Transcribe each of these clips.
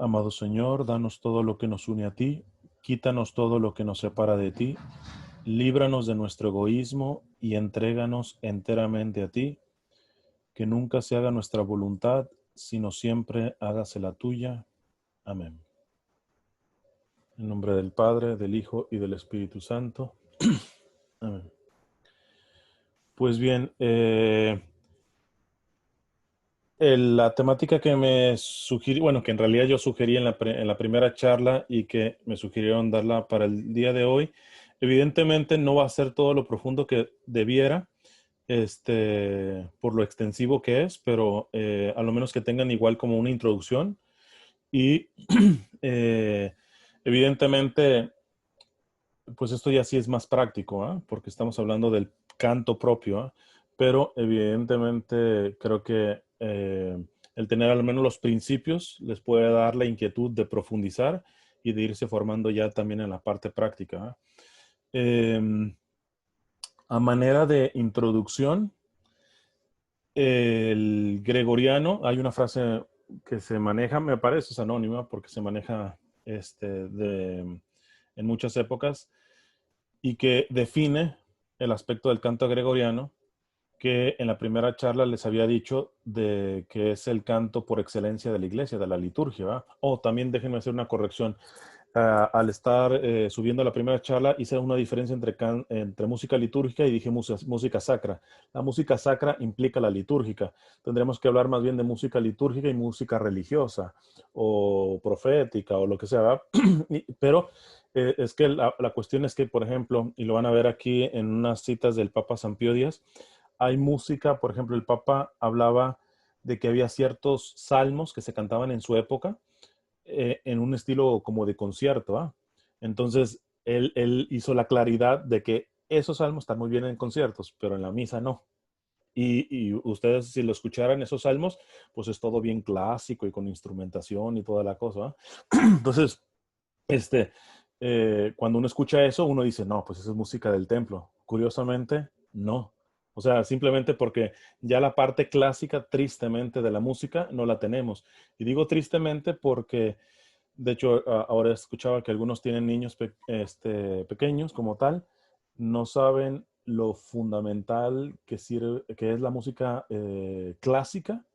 Amado Señor, danos todo lo que nos une a ti, quítanos todo lo que nos separa de ti, líbranos de nuestro egoísmo y entréganos enteramente a ti, que nunca se haga nuestra voluntad, sino siempre hágase la tuya. Amén. En nombre del Padre, del Hijo y del Espíritu Santo. Amén. Pues bien, la temática que me sugerí, bueno, que en realidad yo sugerí en la primera charla y que me sugirieron darla para el día de hoy, evidentemente no va a ser todo lo profundo que debiera, por lo extensivo que es, pero a lo menos que tengan igual como una introducción y eh, evidentemente, pues esto ya sí es más práctico, ¿ah? Porque estamos hablando del canto propio, ¿ah? Pero evidentemente creo que el tener al menos los principios les puede dar la inquietud de profundizar y de irse formando ya también en la parte práctica, ¿ah? A manera de introducción, el gregoriano, hay una frase que se maneja, me parece, es anónima porque se maneja en muchas épocas y que define el aspecto del canto gregoriano que en la primera charla les había dicho de que es el canto por excelencia de la iglesia, de la liturgia, ¿verdad? O también déjenme hacer una corrección. Al estar subiendo la primera charla hice una diferencia entre música litúrgica y dije música sacra. La música sacra implica la litúrgica. Tendremos que hablar más bien de música litúrgica y música religiosa o profética o lo que sea, ¿verdad? Pero es que la cuestión es que, por ejemplo, y lo van a ver aquí en unas citas del Papa San Pío X, hay música, por ejemplo, el Papa hablaba de que había ciertos salmos que se cantaban en su época en un estilo como de concierto, ¿ah? Entonces, él hizo la claridad de que esos salmos están muy bien en conciertos, pero en la misa no. Y ustedes, si lo escucharan, esos salmos, pues es todo bien clásico y con instrumentación y toda la cosa, ¿ah? Entonces, este, cuando uno escucha eso, uno dice, no, pues eso es música del templo. Curiosamente, no. O sea, simplemente porque ya la parte clásica, tristemente, de la música no la tenemos. Y digo tristemente porque, de hecho, ahora escuchaba que algunos tienen niños pequeños como tal, no saben lo fundamental que sirve, que es la música clásica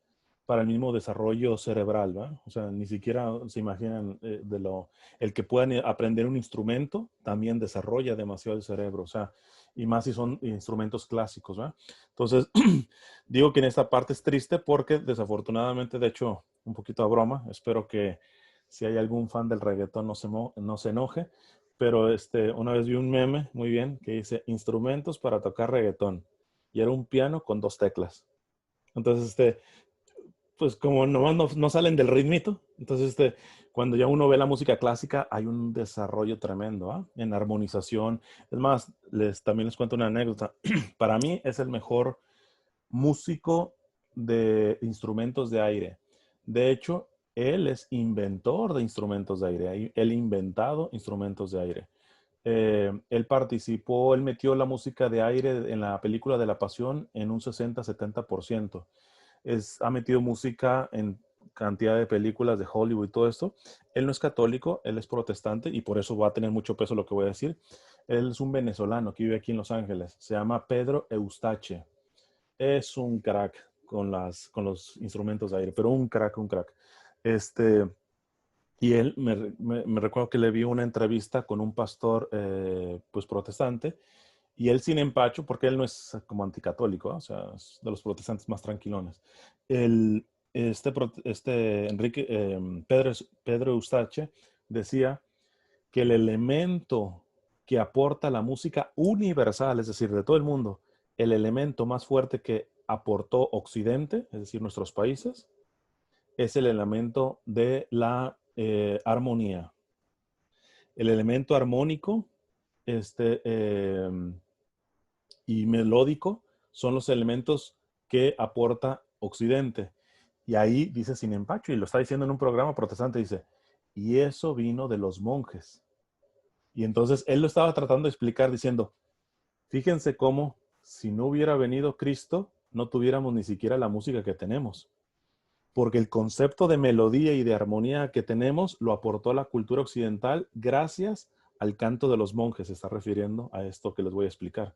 para el mismo desarrollo cerebral, ¿va? O sea, ni siquiera se imaginan el que puedan aprender un instrumento también desarrolla demasiado el cerebro, o sea, y más si son instrumentos clásicos, ¿va? Entonces, digo que en esta parte es triste porque desafortunadamente, de hecho, un poquito a broma, espero que si hay algún fan del reggaetón no se enoje, pero una vez vi un meme, muy bien, que dice instrumentos para tocar reggaetón y era un piano con dos teclas. Entonces, pues como no salen del ritmito, entonces cuando ya uno ve la música clásica hay un desarrollo tremendo, ¿ah? En armonización. Es más, también les cuento una anécdota. Para mí es el mejor músico de instrumentos de aire. De hecho, él es inventor de instrumentos de aire. Él ha inventado instrumentos de aire. Él metió la música de aire en la película de La Pasión en un 60-70%. Ha metido música en cantidad de películas de Hollywood y todo esto. Él no es católico, él es protestante y por eso va a tener mucho peso lo que voy a decir. Él es un venezolano que vive aquí en Los Ángeles. Se llama Pedro Eustache. Es un crack con los instrumentos de aire, pero un crack, un crack. Y él, me recuerdo que le vi una entrevista con un pastor, pues protestante, y él sin empacho, porque él no es como anticatólico, ¿eh? O sea, es de los protestantes más tranquilones. El, Enrique, Pedro Eustache decía que el elemento que aporta la música universal, es decir, de todo el mundo, el elemento más fuerte que aportó Occidente, es decir, nuestros países, es el elemento de la armonía. El elemento armónico y melódico son los elementos que aporta Occidente. Y ahí dice sin empacho, y lo está diciendo en un programa protestante, dice, y eso vino de los monjes. Y entonces él lo estaba tratando de explicar diciendo, fíjense cómo si no hubiera venido Cristo, no tuviéramos ni siquiera la música que tenemos. porque el concepto de melodía y de armonía que tenemos lo aportó la cultura occidental gracias al canto de los monjes. Se está refiriendo a esto que les voy a explicar.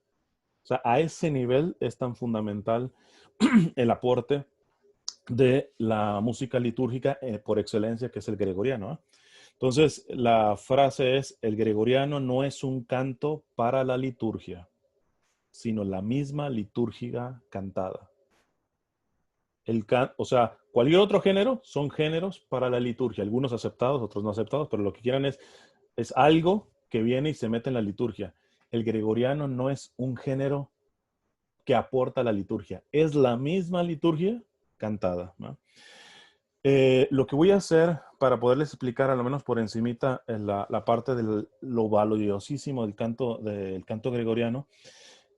O sea, a ese nivel es tan fundamental el aporte de la música litúrgica por excelencia, que es el gregoriano, ¿eh? Entonces, la frase es, el gregoriano no es un canto para la liturgia, sino la misma liturgia cantada. O sea, cualquier otro género son géneros para la liturgia, algunos aceptados, otros no aceptados, pero lo que quieran es algo que viene y se mete en la liturgia. El gregoriano no es un género que aporta a la liturgia, es la misma liturgia cantada, ¿no? Lo que voy a hacer para poderles explicar, al menos por encimita, la parte de lo valiosísimo del canto gregoriano,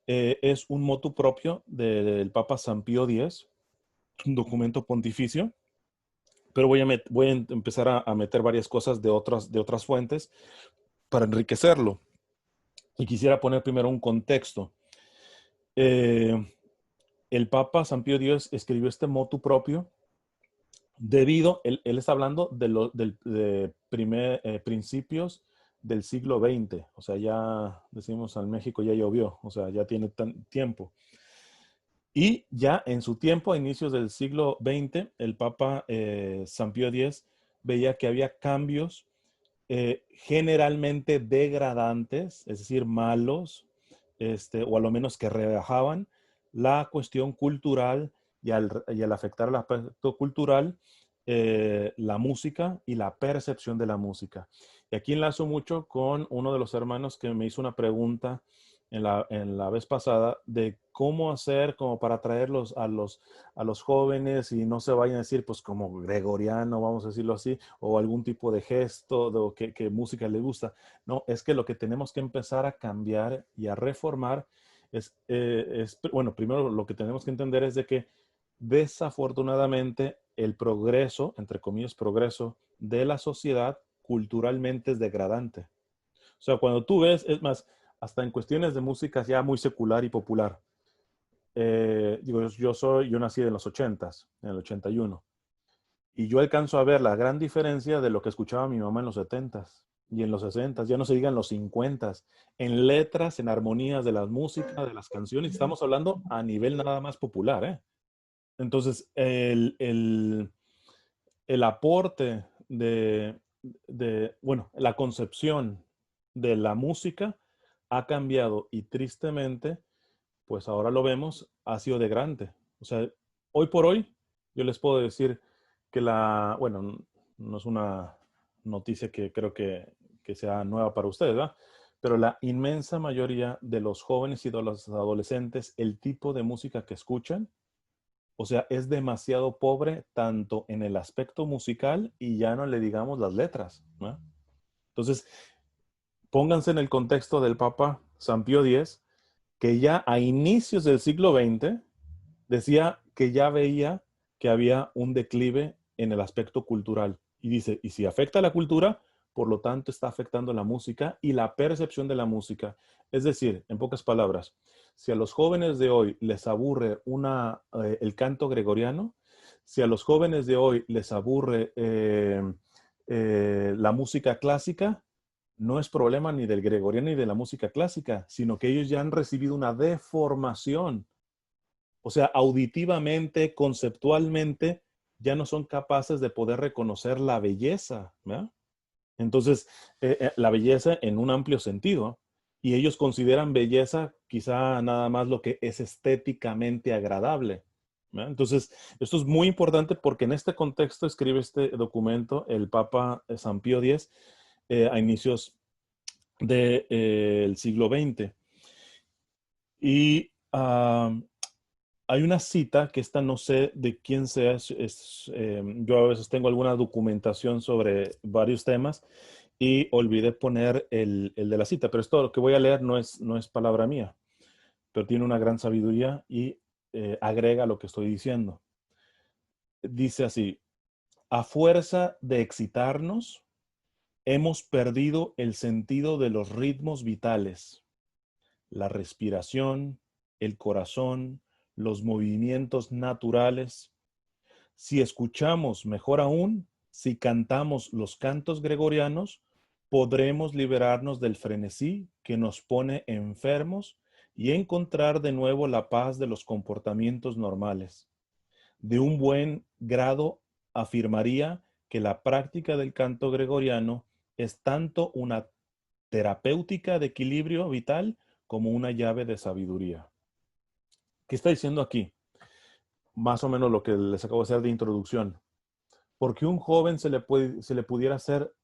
es un motu propio del Papa San Pío X, un documento pontificio, pero voy a empezar a meter varias cosas de otras fuentes para enriquecerlo. Y quisiera poner primero un contexto. El Papa San Pío X escribió este motu propio él está hablando de principios del siglo XX, o sea, ya decimos al México ya llovió, o sea, ya tiene tiempo. Y ya en su tiempo, a inicios del siglo XX, el Papa San Pío X veía que había cambios generalmente degradantes, es decir, malos, o a lo menos que rebajaban la cuestión cultural y al afectar el aspecto cultural, la música y la percepción de la música. Y aquí enlazo mucho con uno de los hermanos que me hizo una pregunta en la vez pasada de cómo hacer como para atraerlos a los jóvenes y no se vayan a decir pues como gregoriano, vamos a decirlo así, o algún tipo de gesto que música le gusta. No, es que lo que tenemos que empezar a cambiar y a reformar bueno, primero lo que tenemos que entender es de que desafortunadamente el progreso, entre comillas, progreso de la sociedad culturalmente es degradante. O sea, cuando tú ves, es más, hasta en cuestiones de música ya muy secular y popular. Digo, yo nací en los 80s, en el 81, y yo alcanzo a ver la gran diferencia de lo que escuchaba mi mamá en los 70s y en los 60s, ya no se digan los 50s, en letras, en armonías de la música, de las canciones, estamos hablando a nivel nada más popular, ¿eh? Entonces, el aporte bueno, la concepción de la música ha cambiado y tristemente, pues ahora lo vemos, ha sido de grande. O sea, hoy por hoy, yo les puedo decir que bueno, no es una noticia que creo que sea nueva para ustedes, ¿verdad? Pero la inmensa mayoría de los jóvenes y de los adolescentes, el tipo de música que escuchan, o sea, es demasiado pobre tanto en el aspecto musical y ya no le digamos las letras, ¿no? Entonces, pónganse en el contexto del Papa San Pío X, que ya a inicios del siglo XX decía que ya veía que había un declive en el aspecto cultural. Y dice, y si afecta a la cultura, por lo tanto está afectando la música y la percepción de la música. Es decir, en pocas palabras, si a los jóvenes de hoy les aburre el canto gregoriano, si a los jóvenes de hoy les aburre la música clásica, no es problema ni del gregoriano ni de la música clásica, sino que ellos ya han recibido una deformación. O sea, auditivamente, conceptualmente, ya no son capaces de poder reconocer la belleza, ¿verdad? Entonces, la belleza en un amplio sentido. Y ellos consideran belleza quizá nada más lo que es estéticamente agradable, ¿verdad? Entonces, esto es muy importante porque en este contexto escribe este documento el Papa San Pío X a inicios del siglo XX. Y hay una cita que esta no sé de quién sea, yo a veces tengo alguna documentación sobre varios temas y olvidé poner el de la cita, pero esto lo que voy a leer no es palabra mía, pero tiene una gran sabiduría y agrega lo que estoy diciendo. Dice así, a fuerza de excitarnos, hemos perdido el sentido de los ritmos vitales, la respiración, el corazón, los movimientos naturales. Si escuchamos, mejor aún, si cantamos los cantos gregorianos, podremos liberarnos del frenesí que nos pone enfermos y encontrar de nuevo la paz de los comportamientos normales. De un buen grado afirmaría que la práctica del canto gregoriano es tanto una terapéutica de equilibrio vital como una llave de sabiduría. ¿Qué está diciendo aquí? Más o menos lo que les acabo de hacer de introducción. Porque un joven se le pudiera hacer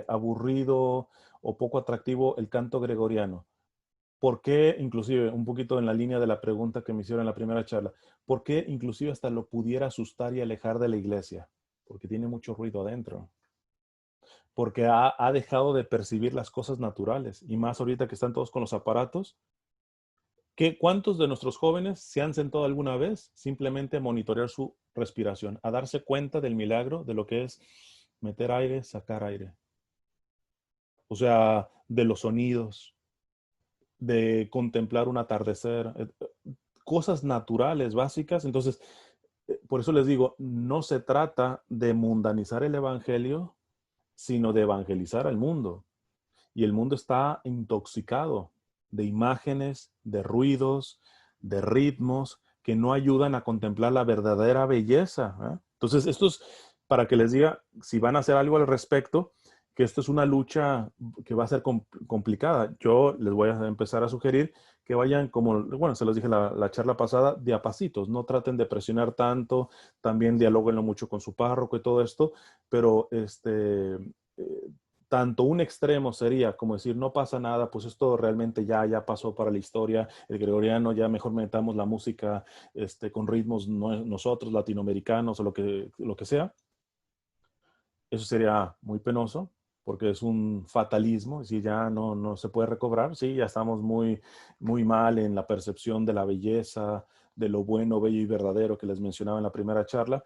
aburrido o poco atractivo el canto gregoriano. ¿Por qué, inclusive, un poquito en la línea de la pregunta que me hicieron en la primera charla, por qué inclusive hasta lo pudiera asustar y alejar de la iglesia? Porque tiene mucho ruido adentro. Porque ha dejado de percibir las cosas naturales. Y más ahorita que están todos con los aparatos. ¿Cuántos de nuestros jóvenes se han sentado alguna vez simplemente a monitorear su respiración, a darse cuenta del milagro de lo que es meter aire, sacar aire? O sea, de los sonidos, de contemplar un atardecer, cosas naturales, básicas. Entonces, por eso les digo, no se trata de mundanizar el evangelio, sino de evangelizar al mundo. Y el mundo está intoxicado de imágenes, de ruidos, de ritmos que no ayudan a contemplar la verdadera belleza, ¿eh? Entonces, esto es para que les diga, si van a hacer algo al respecto, que esto es una lucha que va a ser complicada. Yo les voy a empezar a sugerir que vayan como, bueno, se los dije la charla pasada, de a pasitos. No traten de presionar tanto, también dialóguenlo mucho con su párroco y todo esto, pero tanto un extremo sería como decir, no pasa nada, pues esto realmente ya pasó para la historia, el gregoriano, ya mejor metamos la música con ritmos nosotros, latinoamericanos o lo que sea. Eso sería muy penoso, porque es un fatalismo, si ya no se puede recobrar, sí, ya estamos muy mal en la percepción de la belleza, de lo bueno, bello y verdadero que les mencionaba en la primera charla.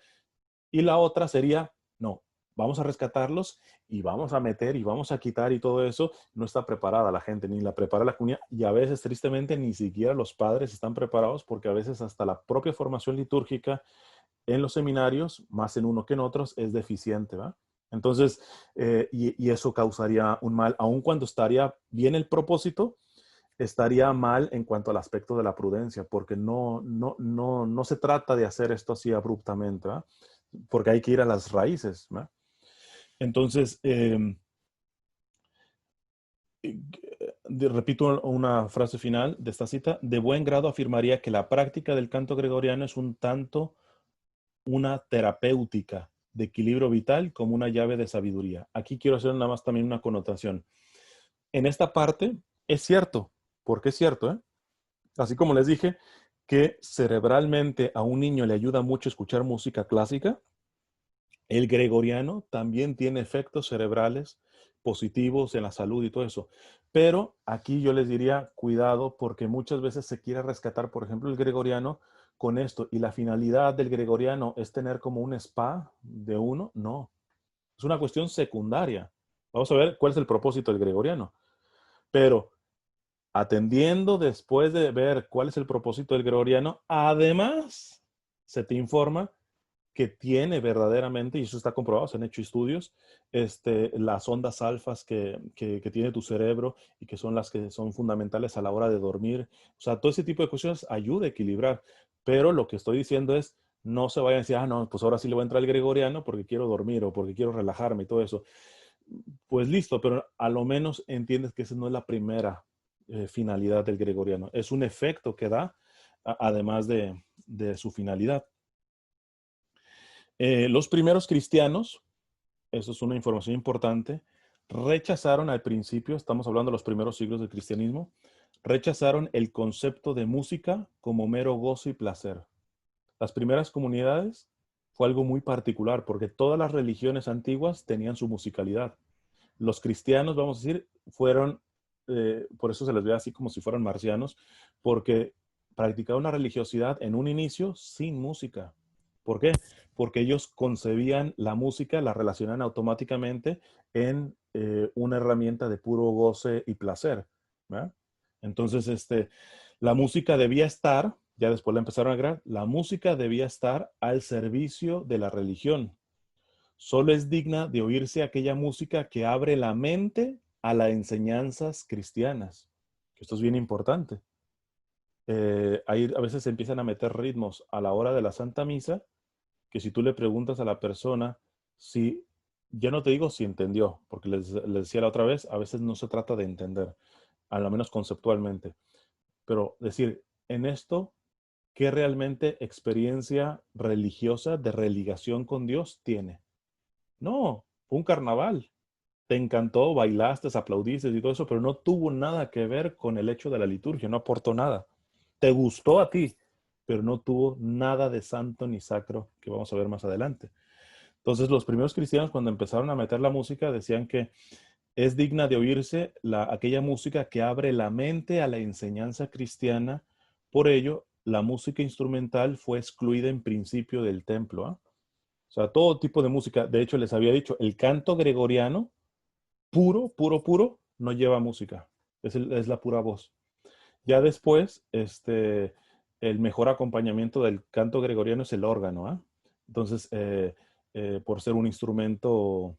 Y la otra sería, no, vamos a rescatarlos y vamos a meter y vamos a quitar y todo eso. No está preparada la gente, ni la prepara la comunidad. Y a veces, tristemente, ni siquiera los padres están preparados porque a veces hasta la propia formación litúrgica en los seminarios, más en uno que en otros, es deficiente, ¿va? Entonces, y eso causaría un mal, aun cuando estaría bien el propósito, estaría mal en cuanto al aspecto de la prudencia, porque no se trata de hacer esto así abruptamente, ¿va? Porque hay que ir a las raíces, ¿va? Entonces, repito una frase final de esta cita, de buen grado afirmaría que la práctica del canto gregoriano es un tanto una terapéutica de equilibrio vital como una llave de sabiduría. Aquí quiero hacer nada más también una connotación. En esta parte es cierto, porque es cierto, ¿eh? Así como les dije, que cerebralmente a un niño le ayuda mucho escuchar música clásica, el gregoriano también tiene efectos cerebrales positivos en la salud y todo eso. Pero aquí yo les diría, cuidado, porque muchas veces se quiere rescatar, por ejemplo, el gregoriano con esto. Y la finalidad del gregoriano es tener como un spa de uno. No, es una cuestión secundaria. Vamos a ver cuál es el propósito del gregoriano. Pero atendiendo después de ver cuál es el propósito del gregoriano, además se te informa que tiene verdaderamente, y eso está comprobado, se han hecho estudios, las ondas alfas que tiene tu cerebro y que son las que son fundamentales a la hora de dormir. O sea, todo ese tipo de cuestiones ayuda a equilibrar. Pero lo que estoy diciendo es, no se vayan a decir, no, pues ahora sí le voy a entrar al gregoriano porque quiero dormir o porque quiero relajarme y todo eso. Pues listo, pero a lo menos entiendes que esa no es la primera finalidad del gregoriano. Es un efecto que da, además de su finalidad. Los primeros cristianos, eso es una información importante, rechazaron al principio, estamos hablando de los primeros siglos del cristianismo, rechazaron el concepto de música como mero gozo y placer. Las primeras comunidades fue algo muy particular porque todas las religiones antiguas tenían su musicalidad. Los cristianos, vamos a decir, fueron, por eso se les ve así como si fueran marcianos, porque practicaban una religiosidad en un inicio sin música. ¿Por qué? Porque ellos concebían la música, la relacionan automáticamente en una herramienta de puro goce y placer, ¿verdad? Entonces, la música debía estar, ya después la empezaron a agregar, la música debía estar al servicio de la religión. Solo es digna de oírse aquella música que abre la mente a las enseñanzas cristianas. Esto es bien importante. Ahí a veces se empiezan a meter ritmos a la hora de la Santa Misa, que si tú le preguntas a la persona si, ya no te digo si entendió, porque les decía la otra vez, a veces no se trata de entender, a lo menos conceptualmente, pero decir, en esto, ¿qué realmente experiencia religiosa de religación con Dios tiene? No, fue un carnaval. Te encantó, bailaste, aplaudiste y todo eso, pero no tuvo nada que ver con el hecho de la liturgia, no aportó nada. Te gustó a ti, pero no tuvo nada de santo ni sacro, que vamos a ver más adelante. Entonces, los primeros cristianos, cuando empezaron a meter la música, decían que es digna de oírse aquella música que abre la mente a la enseñanza cristiana. Por ello, la música instrumental fue excluida en principio del templo. ¿Ah? O sea, todo tipo de música. De hecho, les había dicho, el canto gregoriano, puro, puro, puro, no lleva música. Es la pura voz. Ya después, el mejor acompañamiento del canto gregoriano es el órgano. ¿Ah? Entonces, por ser un instrumento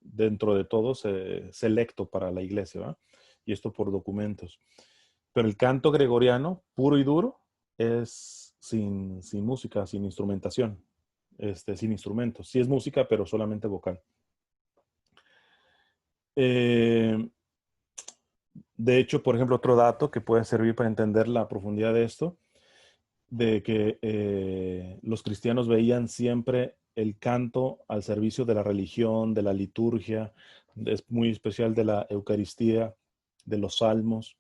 dentro de todos selecto para la iglesia, ¿va? Y esto por documentos. Pero el canto gregoriano, puro y duro, es sin música, sin instrumentación, sin instrumentos. Sí es música, pero solamente vocal. De hecho, por ejemplo, otro dato que puede servir para entender la profundidad de esto, de que los cristianos veían siempre el canto al servicio de la religión, de la liturgia, es muy especial de la Eucaristía, de los salmos.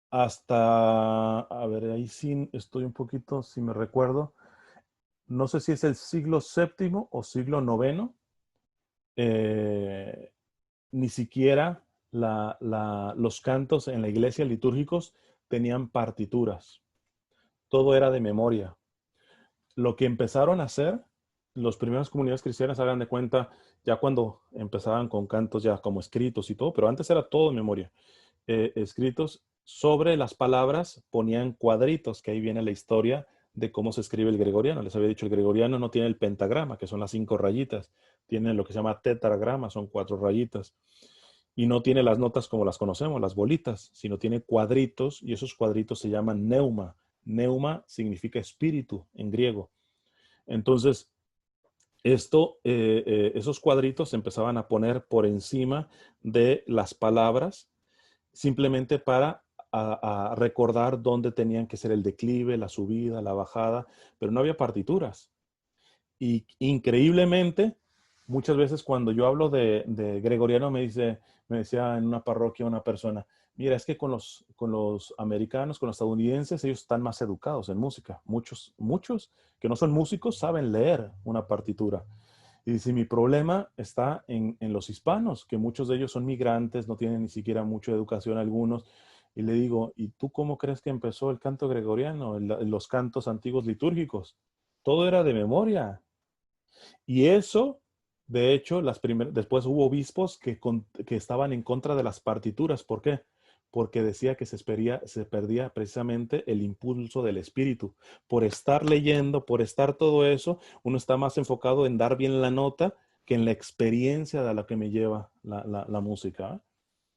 A ver, ahí sí estoy un poquito, si me recuerdo, no sé si es el siglo séptimo o siglo noveno, eh, ni siquiera los cantos en la iglesia litúrgicos tenían partituras. Todo era de memoria. Lo que empezaron a hacer, las primeras comunidades cristianas, hagan de cuenta, ya cuando empezaban con cantos ya como escritos y todo, pero antes era todo de memoria. Escritos sobre las palabras, ponían cuadritos, que ahí viene la historia de cómo se escribe el gregoriano. Les había dicho, el gregoriano no tiene el pentagrama, que son las 5 rayitas, tiene lo que se llama tetragrama, son 4 rayitas, y no tiene las notas como las conocemos, las bolitas, sino tiene cuadritos, y esos cuadritos se llaman neuma. Neuma significa espíritu en griego. Entonces, esos cuadritos se empezaban a poner por encima de las palabras, simplemente para a recordar dónde tenían que ser el declive, la subida, la bajada, pero no había partituras. Y increíblemente, muchas veces cuando yo hablo de gregoriano me decía en una parroquia una persona, mira, es que con los americanos, con los estadounidenses, ellos están más educados en música. Muchos que no son músicos saben leer una partitura. Y dice, mi problema está en los hispanos, que muchos de ellos son migrantes, no tienen ni siquiera mucha educación algunos. Y le digo, ¿y tú cómo crees que empezó el canto gregoriano, los cantos antiguos litúrgicos? Todo era de memoria. Y eso, de hecho, después hubo obispos que estaban en contra de las partituras. ¿Por qué? Porque decía que se perdía precisamente el impulso del espíritu. Por estar leyendo, por estar todo eso, uno está más enfocado en dar bien la nota que en la experiencia de la que me lleva la música. ¿Eh?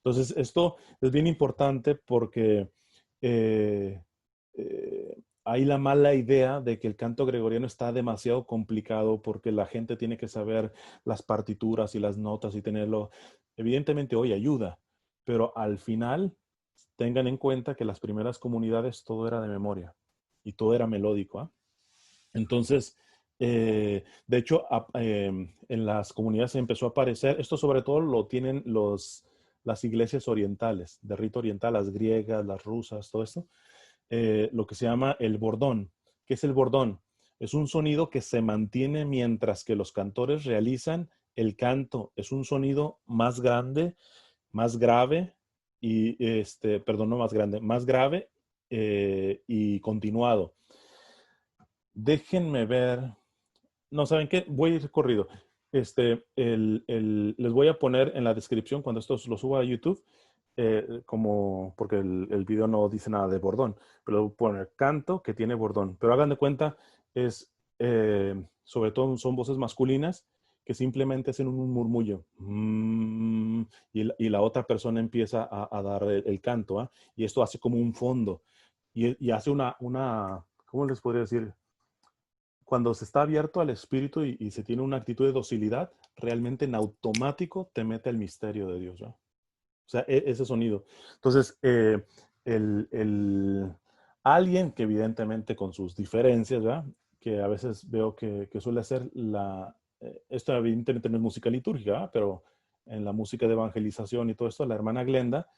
Entonces, esto es bien importante porque eh, hay la mala idea de que el canto gregoriano está demasiado complicado porque la gente tiene que saber las partituras y las notas y tenerlo. Evidentemente hoy ayuda, pero al final tengan en cuenta que las primeras comunidades todo era de memoria y todo era melódico. ¿Eh? Entonces, de hecho, en las comunidades empezó a aparecer, esto sobre todo lo tienen las iglesias orientales, de rito oriental, las griegas, las rusas, todo esto, lo que se llama el bordón. ¿Qué es el bordón? Es un sonido que se mantiene mientras que los cantores realizan el canto. Es un sonido más grande, más grave y, perdón, no más grande, más grave y continuado. Déjenme ver. No, ¿saben qué? Voy a ir corrido. Les voy a poner en la descripción, cuando esto lo suba a YouTube, como, porque el video no dice nada de bordón, pero voy a poner canto que tiene bordón. Pero hagan de cuenta, es, sobre todo son voces masculinas que simplemente hacen un murmullo. Y la otra persona empieza a dar el canto, ¿ah? Y esto hace como un fondo. Y hace ¿cómo les podría decir? Cuando se está abierto al espíritu y se tiene una actitud de docilidad, realmente en automático te mete el misterio de Dios, ¿no? O sea, ese sonido. Entonces, alguien que evidentemente con sus diferencias, ¿verdad? Que a veces veo que suele hacer esto evidentemente no es música litúrgica, ¿verdad? Pero en la música de evangelización y todo esto, la hermana Glenda,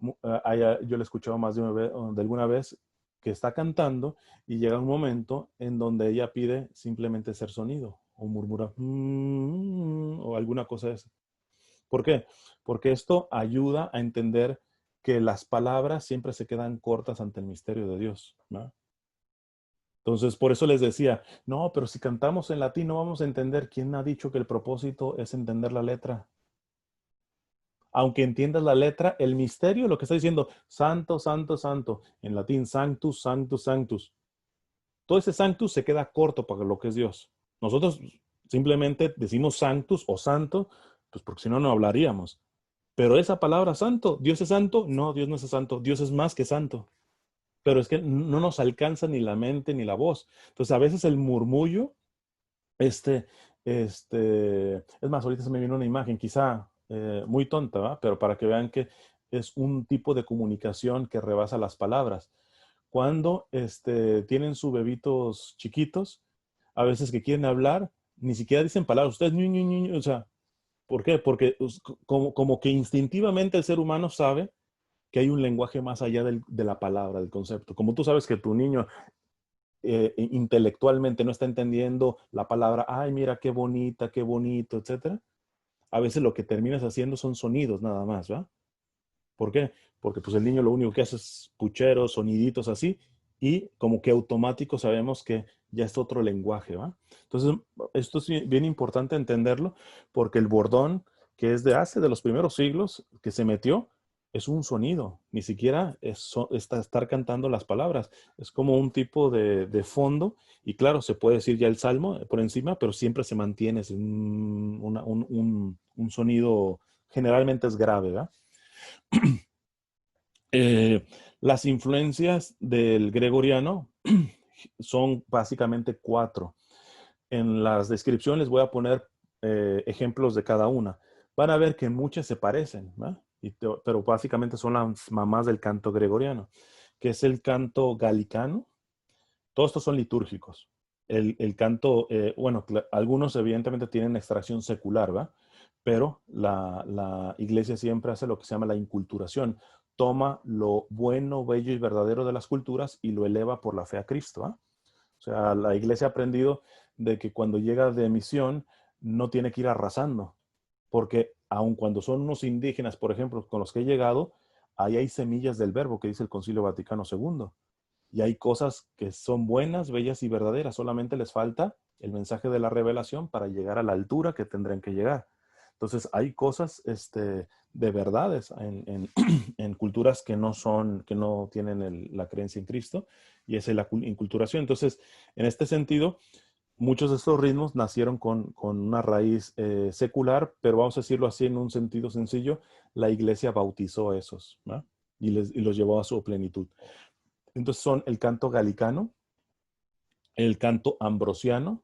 yo la he escuchado más de alguna vez que está cantando y llega un momento en donde ella pide simplemente ser sonido o murmura o alguna cosa de eso. ¿Por qué? Porque esto ayuda a entender que las palabras siempre se quedan cortas ante el misterio de Dios, ¿no? Entonces, por eso les decía, no, pero si cantamos en latín no vamos a entender. ¿Quién ha dicho que el propósito es entender la letra? Aunque entiendas la letra, el misterio, lo que está diciendo, santo, santo, santo, en latín, sanctus, sanctus, sanctus. Todo ese sanctus se queda corto para lo que es Dios. Nosotros simplemente decimos sanctus o santo, pues porque si no, no hablaríamos. Pero esa palabra santo, ¿Dios es santo? No, Dios no es santo. Dios es más que santo. Pero es que no nos alcanza ni la mente ni la voz. Entonces, a veces el murmullo, este, es más, ahorita se me vino una imagen, quizá muy tonta, ¿va? Pero para que vean que es un tipo de comunicación que rebasa las palabras. Cuando tienen sus bebitos chiquitos, a veces que quieren hablar, ni siquiera dicen palabras. Ustedes, o sea, ¿por qué? Porque como que instintivamente el ser humano sabe que hay un lenguaje más allá de la palabra, del concepto. Como tú sabes que tu niño intelectualmente no está entendiendo la palabra, ay, mira qué bonita, qué bonito, etcétera. A veces lo que terminas haciendo son sonidos nada más, ¿va? ¿Por qué? Porque pues el niño lo único que hace es pucheros, soniditos así, y como que automático sabemos que ya es otro lenguaje, ¿va? Entonces, esto es bien importante entenderlo, porque el bordón, que es de los primeros siglos, que se metió, es un sonido, ni siquiera estar cantando las palabras, es como un tipo de fondo, y claro, se puede decir ya el salmo por encima, pero siempre se mantiene un sonido, generalmente es grave, ¿verdad? Eh, las influencias del gregoriano son básicamente 4. En las descripciones les voy a poner ejemplos de cada una. Van a ver que muchas se parecen, ¿no? Pero básicamente son las mamás del canto gregoriano, que es el canto galicano. Todos estos son litúrgicos. El canto, bueno, algunos evidentemente tienen extracción secular, ¿va? Pero la iglesia siempre hace lo que se llama la inculturación. Toma lo bueno, bello y verdadero de las culturas y lo eleva por la fe a Cristo, ¿va? O sea, la iglesia ha aprendido de que cuando llega de misión no tiene que ir arrasando, porque aun cuando son unos indígenas, por ejemplo, con los que he llegado, ahí hay semillas del verbo que dice el Concilio Vaticano II. Y hay cosas que son buenas, bellas y verdaderas. Solamente les falta el mensaje de la revelación para llegar a la altura que tendrán que llegar. Entonces, hay cosas de verdades en culturas que no tienen la creencia en Cristo, y esa es la inculturación. Entonces, en este sentido, muchos de estos ritmos nacieron con una raíz secular, pero vamos a decirlo así en un sentido sencillo, la iglesia bautizó esos, ¿no? Y los llevó a su plenitud. Entonces son el canto galicano, el canto ambrosiano,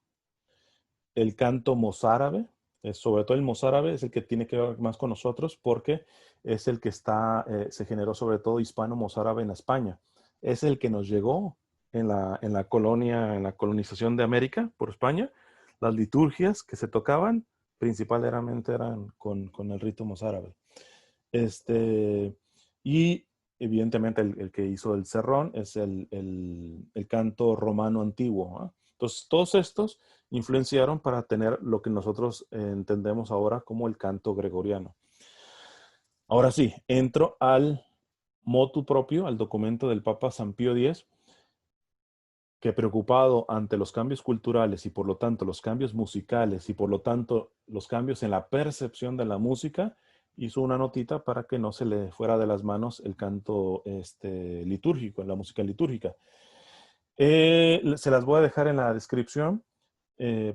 el canto mozárabe. Sobre todo el mozárabe es el que tiene que ver más con nosotros porque es el que se generó sobre todo hispano-mozárabe en España. Es el que nos llegó en la colonia, en la colonización de América por España. Las liturgias que se tocaban principalmente eran con el rito mozárabe. Y evidentemente el que hizo el serrón es el canto romano antiguo, ¿no? Entonces, todos estos influenciaron para tener lo que nosotros entendemos ahora como el canto gregoriano. Ahora sí, entro al motu propio, al documento del Papa San Pío X, que preocupado ante los cambios culturales y por lo tanto los cambios musicales y por lo tanto los cambios en la percepción de la música, hizo una notita para que no se le fuera de las manos el canto litúrgico, la música litúrgica. Se las voy a dejar en la descripción,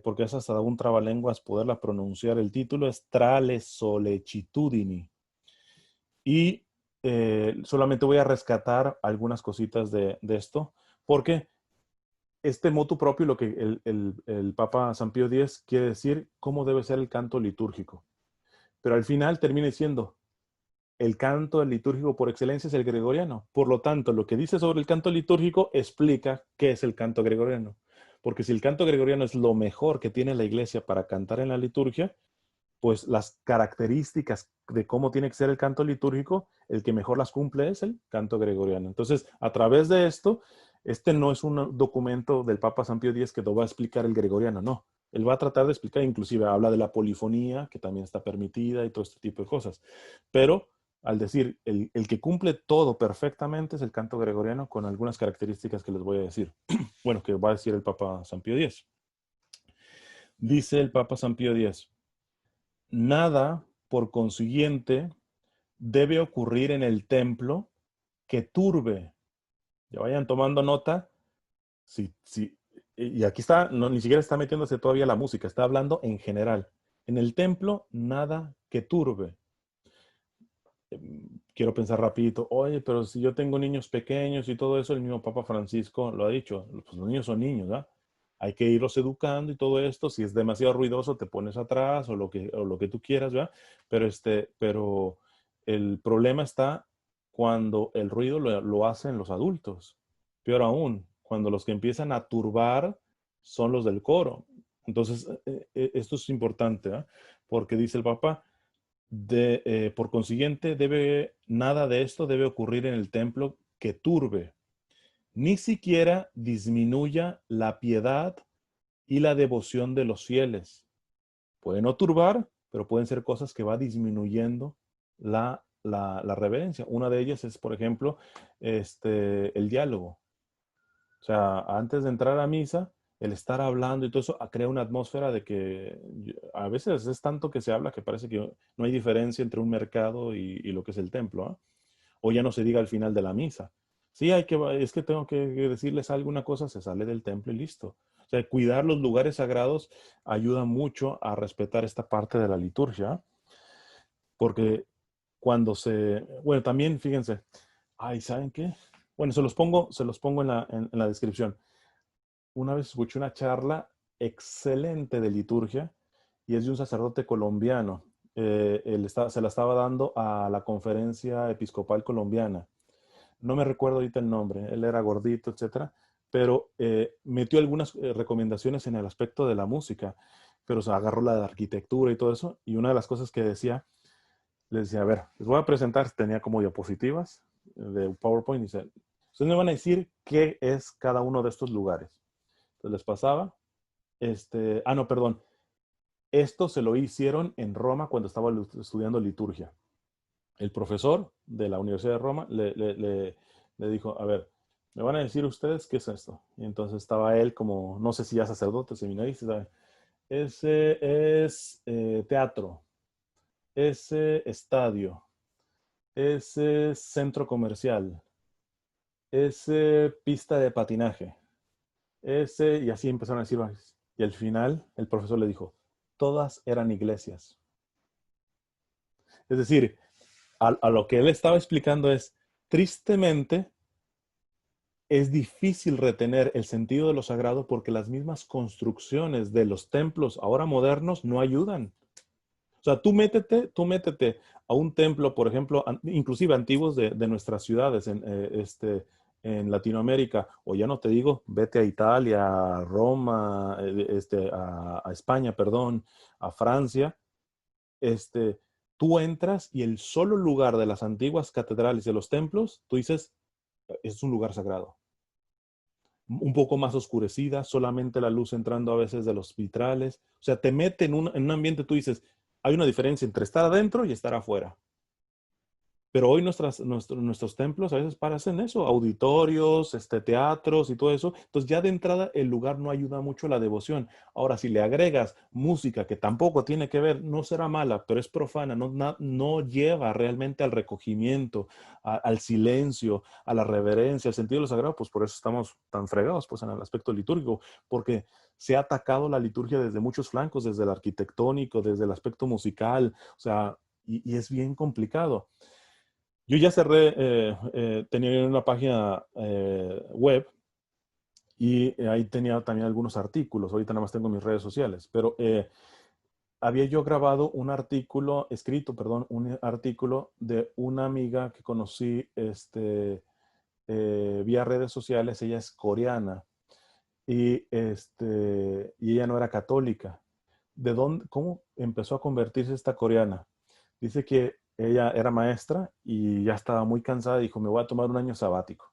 porque es hasta un trabalenguas poderla pronunciar. El título es Trale Solecitudini. Y solamente voy a rescatar algunas cositas de esto, porque este motu propio, lo que el Papa San Pío X quiere decir, cómo debe ser el canto litúrgico. Pero al final termina diciendo, el canto litúrgico por excelencia es el gregoriano. Por lo tanto, lo que dice sobre el canto litúrgico explica qué es el canto gregoriano. Porque si el canto gregoriano es lo mejor que tiene la iglesia para cantar en la liturgia, pues las características de cómo tiene que ser el canto litúrgico, el que mejor las cumple es el canto gregoriano. Entonces, a través de esto, este no es un documento del Papa San Pío X que lo va a explicar el gregoriano, no. Él va a tratar de explicar, inclusive habla de la polifonía, que también está permitida y todo este tipo de cosas. Pero al decir, el que cumple todo perfectamente es el canto gregoriano con algunas características que les voy a decir. Bueno, que va a decir el Papa San Pío X. Dice el Papa San Pío X, nada, por consiguiente, debe ocurrir en el templo que turbe. Ya vayan tomando nota. Y aquí está, no, ni siquiera está metiéndose todavía la música, está hablando en general. En el templo, nada que turbe. Quiero pensar rapidito, oye, pero si yo tengo niños pequeños y todo eso, el mismo Papa Francisco lo ha dicho, pues los niños son niños, ¿verdad? Hay que irlos educando y todo esto. Si es demasiado ruidoso, te pones atrás o lo que tú quieras, ¿verdad? Pero el problema está cuando el ruido lo hacen los adultos. Peor aún, cuando los que empiezan a turbar son los del coro. Entonces, esto es importante, ¿verdad? Porque dice el Papa, por consiguiente, nada de esto debe ocurrir en el templo que turbe, ni siquiera disminuya la piedad y la devoción de los fieles. Puede no turbar, pero pueden ser cosas que va disminuyendo la reverencia. Una de ellas es, por ejemplo, el diálogo. O sea, antes de entrar a misa, el estar hablando y todo eso crea una atmósfera de que a veces es tanto que se habla que parece que no hay diferencia entre un mercado y lo que es el templo, ¿eh? O ya no se diga al final de la misa. Sí, es que tengo que decirles alguna cosa, se sale del templo y listo. O sea, cuidar los lugares sagrados ayuda mucho a respetar esta parte de la liturgia, porque bueno, también fíjense, ay, ¿saben qué? Bueno, se los pongo en la descripción. Una vez escuché una charla excelente de liturgia y es de un sacerdote colombiano. Se la estaba dando a la Conferencia Episcopal Colombiana. No me recuerdo ahorita el nombre, él era gordito, etcétera, pero metió algunas recomendaciones en el aspecto de la música, pero o sea, agarró la de arquitectura y todo eso, y una de las cosas que decía, les decía, a ver, les voy a presentar, tenía como diapositivas de PowerPoint, y dice, ustedes me van a decir qué es cada uno de estos lugares. Entonces les pasaba, no, perdón, esto se lo hicieron en Roma cuando estaba estudiando liturgia. El profesor de la Universidad de Roma le dijo, a ver, me van a decir ustedes qué es esto. Y entonces estaba él como, no sé si ya sacerdote, seminarista, ¿sabe? Ese es teatro, ese estadio, ese centro comercial, ese pista de patinaje, y así empezaron a decir varios. Y al final el profesor le dijo, todas eran iglesias. Es decir, a lo que él estaba explicando es, tristemente, es difícil retener el sentido de lo sagrado porque las mismas construcciones de los templos ahora modernos no ayudan. O sea, tú métete a un templo, por ejemplo, inclusive antiguos de nuestras ciudades en Latinoamérica, o ya no te digo, vete a Italia, a Roma, a España, perdón, a Francia, tú entras y el solo lugar de las antiguas catedrales de los templos, tú dices, es un lugar sagrado. Un poco más oscurecida, solamente la luz entrando a veces de los vitrales. O sea, te mete en un ambiente, tú dices, hay una diferencia entre estar adentro y estar afuera. Pero hoy nuestros templos a veces parecen eso, auditorios, teatros y todo eso. Entonces ya de entrada el lugar no ayuda mucho a la devoción. Ahora, si le agregas música que tampoco tiene que ver, no será mala, pero es profana, no lleva realmente al recogimiento, al silencio, a la reverencia, al sentido de lo sagrado, pues por eso estamos tan fregados pues en el aspecto litúrgico, porque se ha atacado la liturgia desde muchos flancos, desde el arquitectónico, desde el aspecto musical, o sea, y es bien complicado. Yo ya cerré, tenía una página web y ahí tenía también algunos artículos. Ahorita nada más tengo mis redes sociales, pero había yo grabado un artículo, escrito, perdón, un artículo de una amiga que conocí vía redes sociales. Ella es coreana y ella no era católica. ¿De dónde, cómo empezó a convertirse esta coreana? Dice que ella era maestra y ya estaba muy cansada y dijo, me voy a tomar un año sabático.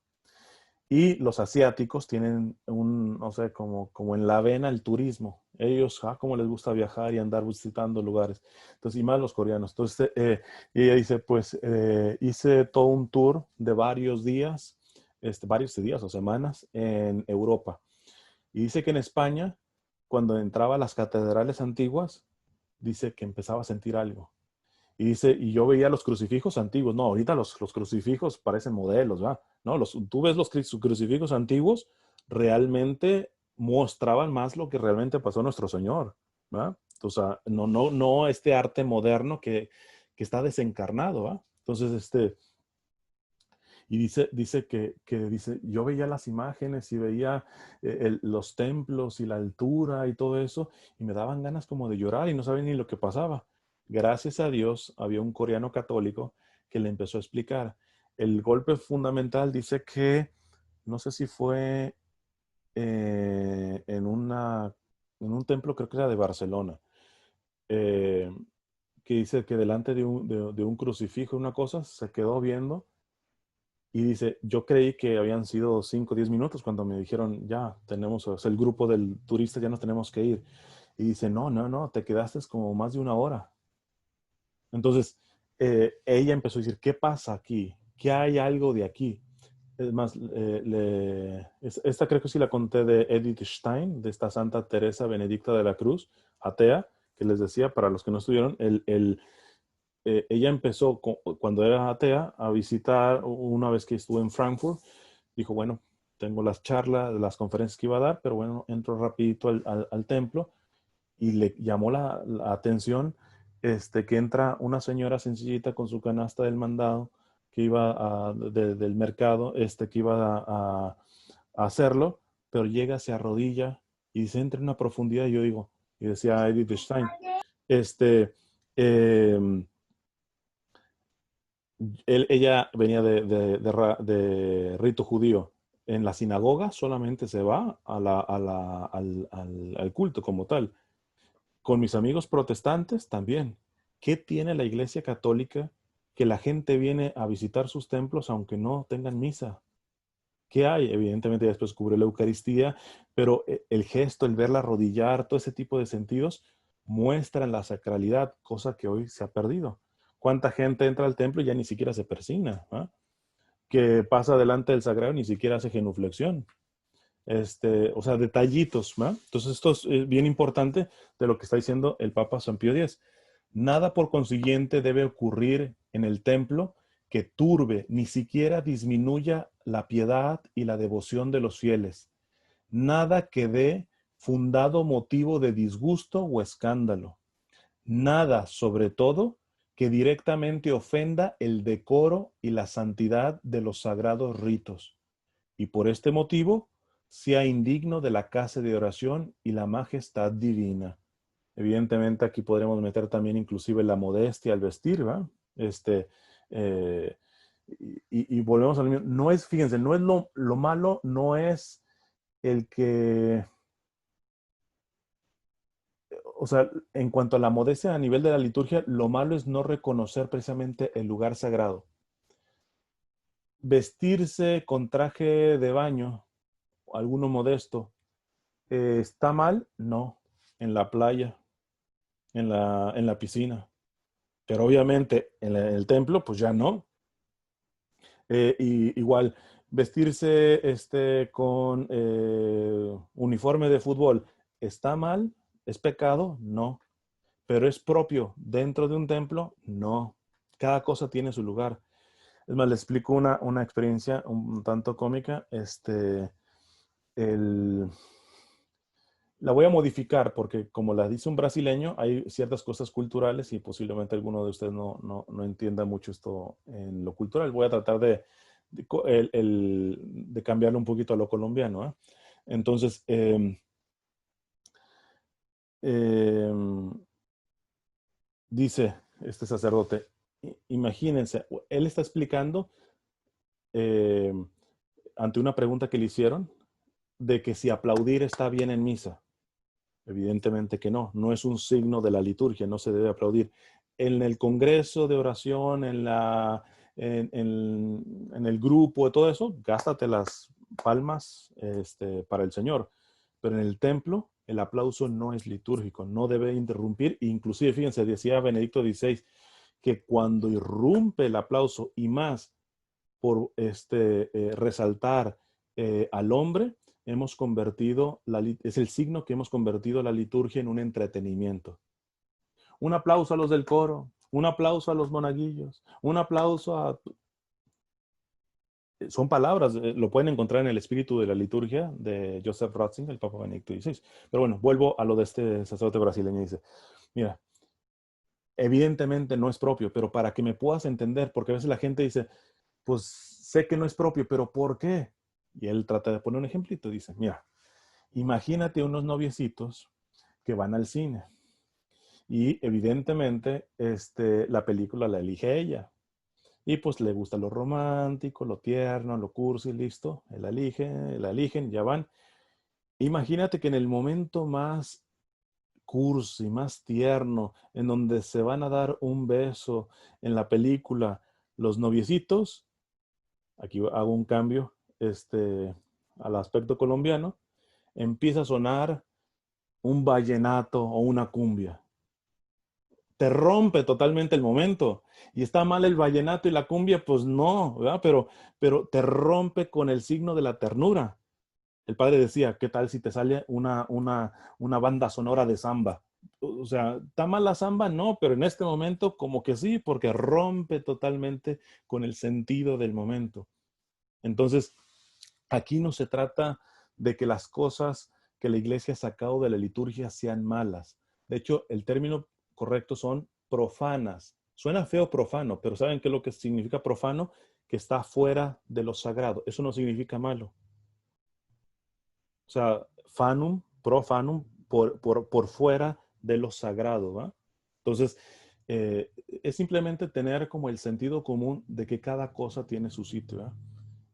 Y los asiáticos tienen no sé, como en la vena el turismo. Ellos, como les gusta viajar y andar visitando lugares. Entonces, y más los coreanos. Entonces, y ella dice, pues, hice todo un tour de varios días o semanas en Europa. Y dice que en España, cuando entraba a las catedrales antiguas, dice que empezaba a sentir algo. Y dice, y yo veía los crucifijos antiguos. No, ahorita los crucifijos parecen modelos, ¿va? No, tú ves los crucifijos antiguos, realmente mostraban más lo que realmente pasó a nuestro Señor, ¿va? O sea, no este arte moderno que está desencarnado, ¿va? Entonces, y dice, yo veía las imágenes y veía los templos y la altura y todo eso, y me daban ganas como de llorar y no sabía ni lo que pasaba. Gracias a Dios había un coreano católico que le empezó a explicar. El golpe fundamental dice que, no sé si fue en un templo, creo que era de Barcelona, eh, que dice que delante de un crucifijo, una cosa, se quedó viendo y dice, yo creí que habían sido 5 o 10 minutos cuando me dijeron, ya tenemos, o sea, el grupo del turista ya nos tenemos que ir. Y dice, no, te quedaste como más de una hora. Entonces, ella empezó a decir, ¿qué pasa aquí? ¿Qué hay algo de aquí? Es más, esta creo que sí la conté de Edith Stein, de esta Santa Teresa Benedicta de la Cruz, atea, que les decía, para los que no estuvieron, ella empezó, cuando era atea, a visitar una vez que estuvo en Frankfurt. Dijo, bueno, tengo las charlas, las conferencias que iba a dar, pero bueno, entro rapidito al templo y le llamó la atención que entra una señora sencillita con su canasta del mandado que iba del mercado, que iba a hacerlo, pero llega, se arrodilla y se entra en una profundidad. Y yo digo, y decía Edith Stein, este, eh, ella venía de rito judío. En la sinagoga solamente se va al culto como tal. Con mis amigos protestantes también. ¿Qué tiene la Iglesia Católica que la gente viene a visitar sus templos aunque no tengan misa? ¿Qué hay? Evidentemente ya después cubre la Eucaristía, pero el gesto, el verla arrodillar, todo ese tipo de sentidos muestran la sacralidad, cosa que hoy se ha perdido. ¿Cuánta gente entra al templo y ya ni siquiera se persigna? ¿Ah? Que pasa delante del sagrario ni siquiera hace genuflexión. O sea, detallitos, ¿va? Entonces esto es bien importante de lo que está diciendo el Papa San Pío X. Nada por consiguiente debe ocurrir en el templo que turbe, ni siquiera disminuya la piedad y la devoción de los fieles. Nada que dé fundado motivo de disgusto o escándalo. Nada, sobre todo, que directamente ofenda el decoro y la santidad de los sagrados ritos. Y por este motivo, sea indigno de la casa de oración y la majestad divina. Evidentemente aquí podremos meter también inclusive la modestia al vestir, ¿va? Eh, y volvemos al mismo. No es, fíjense, no es lo malo, no es el que, o sea, en cuanto a la modestia a nivel de la liturgia, lo malo es no reconocer precisamente el lugar sagrado. Vestirse con traje de baño, alguno modesto, ¿está mal? No, en la playa, en la piscina. Pero obviamente en el templo, pues ya no. Y igual, vestirse con uniforme de fútbol, ¿está mal? ¿Es pecado? No. ¿Pero es propio dentro de un templo? No. Cada cosa tiene su lugar. Es más, le explico una experiencia un tanto cómica. El, la voy a modificar porque como la dice un brasileño, hay ciertas cosas culturales y posiblemente alguno de ustedes no entienda mucho esto en lo cultural. Voy a tratar de cambiarlo un poquito a lo colombiano, ¿eh? Entonces, em, dice este sacerdote, imagínense, él está explicando em, ante una pregunta que le hicieron de que si aplaudir está bien en misa. Evidentemente que no, no es un signo de la liturgia, no se debe aplaudir. En el congreso de oración, en el grupo, todo eso, gástate las palmas para el Señor. Pero en el templo, el aplauso no es litúrgico, no debe interrumpir. Inclusive, fíjense, decía Benedicto XVI, que cuando irrumpe el aplauso y más por resaltar al hombre, hemos convertido, es el signo que hemos convertido la liturgia en un entretenimiento. Un aplauso a los del coro, un aplauso a los monaguillos, un aplauso a... Son palabras, lo pueden encontrar en el espíritu de la liturgia de Joseph Ratzinger, el Papa Benedicto XVI. Pero bueno, vuelvo a lo de este sacerdote brasileño. Dice, mira, evidentemente no es propio, pero para que me puedas entender, porque a veces la gente dice, pues sé que no es propio, pero ¿por qué? Y él trata de poner un ejemplito. Dice, mira, imagínate unos noviecitos que van al cine y evidentemente la película la elige ella. Y pues le gusta lo romántico, lo tierno, lo cursi, listo. Él la eligen, ya van. Imagínate que en el momento más cursi, más tierno, en donde se van a dar un beso en la película, los noviecitos, aquí hago un cambio al aspecto colombiano, empieza a sonar un vallenato o una cumbia. Te rompe totalmente el momento. Y está mal el vallenato y la cumbia, pues no, ¿verdad? Pero te rompe con el signo de la ternura. El padre decía, ¿qué tal si te sale una banda sonora de samba? O sea, ¿está mal la samba? No, pero en este momento como que sí, porque rompe totalmente con el sentido del momento. Entonces, aquí no se trata de que las cosas que la iglesia ha sacado de la liturgia sean malas. De hecho, el término correcto son profanas. Suena feo profano, pero ¿saben qué es lo que significa profano? Que está fuera de lo sagrado. Eso no significa malo. O sea, fanum, profanum, por fuera de lo sagrado, ¿va? Entonces, es simplemente tener como el sentido común de que cada cosa tiene su sitio, ¿va?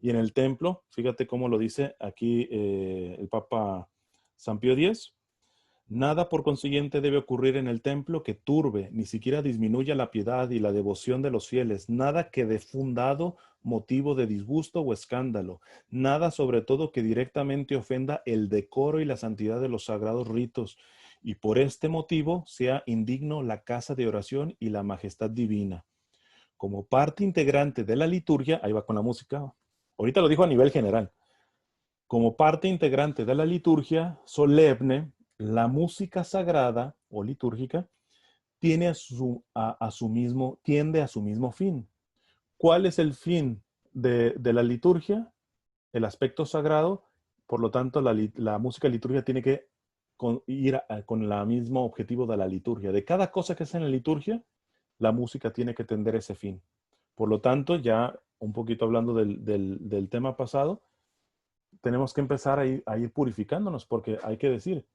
Y en el templo, fíjate cómo lo dice aquí el Papa San Pío X, nada por consiguiente debe ocurrir en el templo que turbe, ni siquiera disminuya la piedad y la devoción de los fieles, nada que dé fundado motivo de disgusto o escándalo, nada sobre todo que directamente ofenda el decoro y la santidad de los sagrados ritos, y por este motivo sea indigno la casa de oración y la majestad divina. Como parte integrante de la liturgia, ahí va con la música, ahorita lo dijo a nivel general, como parte integrante de la liturgia solemne, la música sagrada o litúrgica tiene tiende a su mismo fin. ¿Cuál es el fin de la liturgia? El aspecto sagrado. Por lo tanto, la música litúrgica tiene que ir con el mismo objetivo de la liturgia. De cada cosa que sea en la liturgia, la música tiene que tender ese fin. Por lo tanto, ya un poquito hablando del tema pasado, tenemos que empezar a ir purificándonos, porque hay que decir,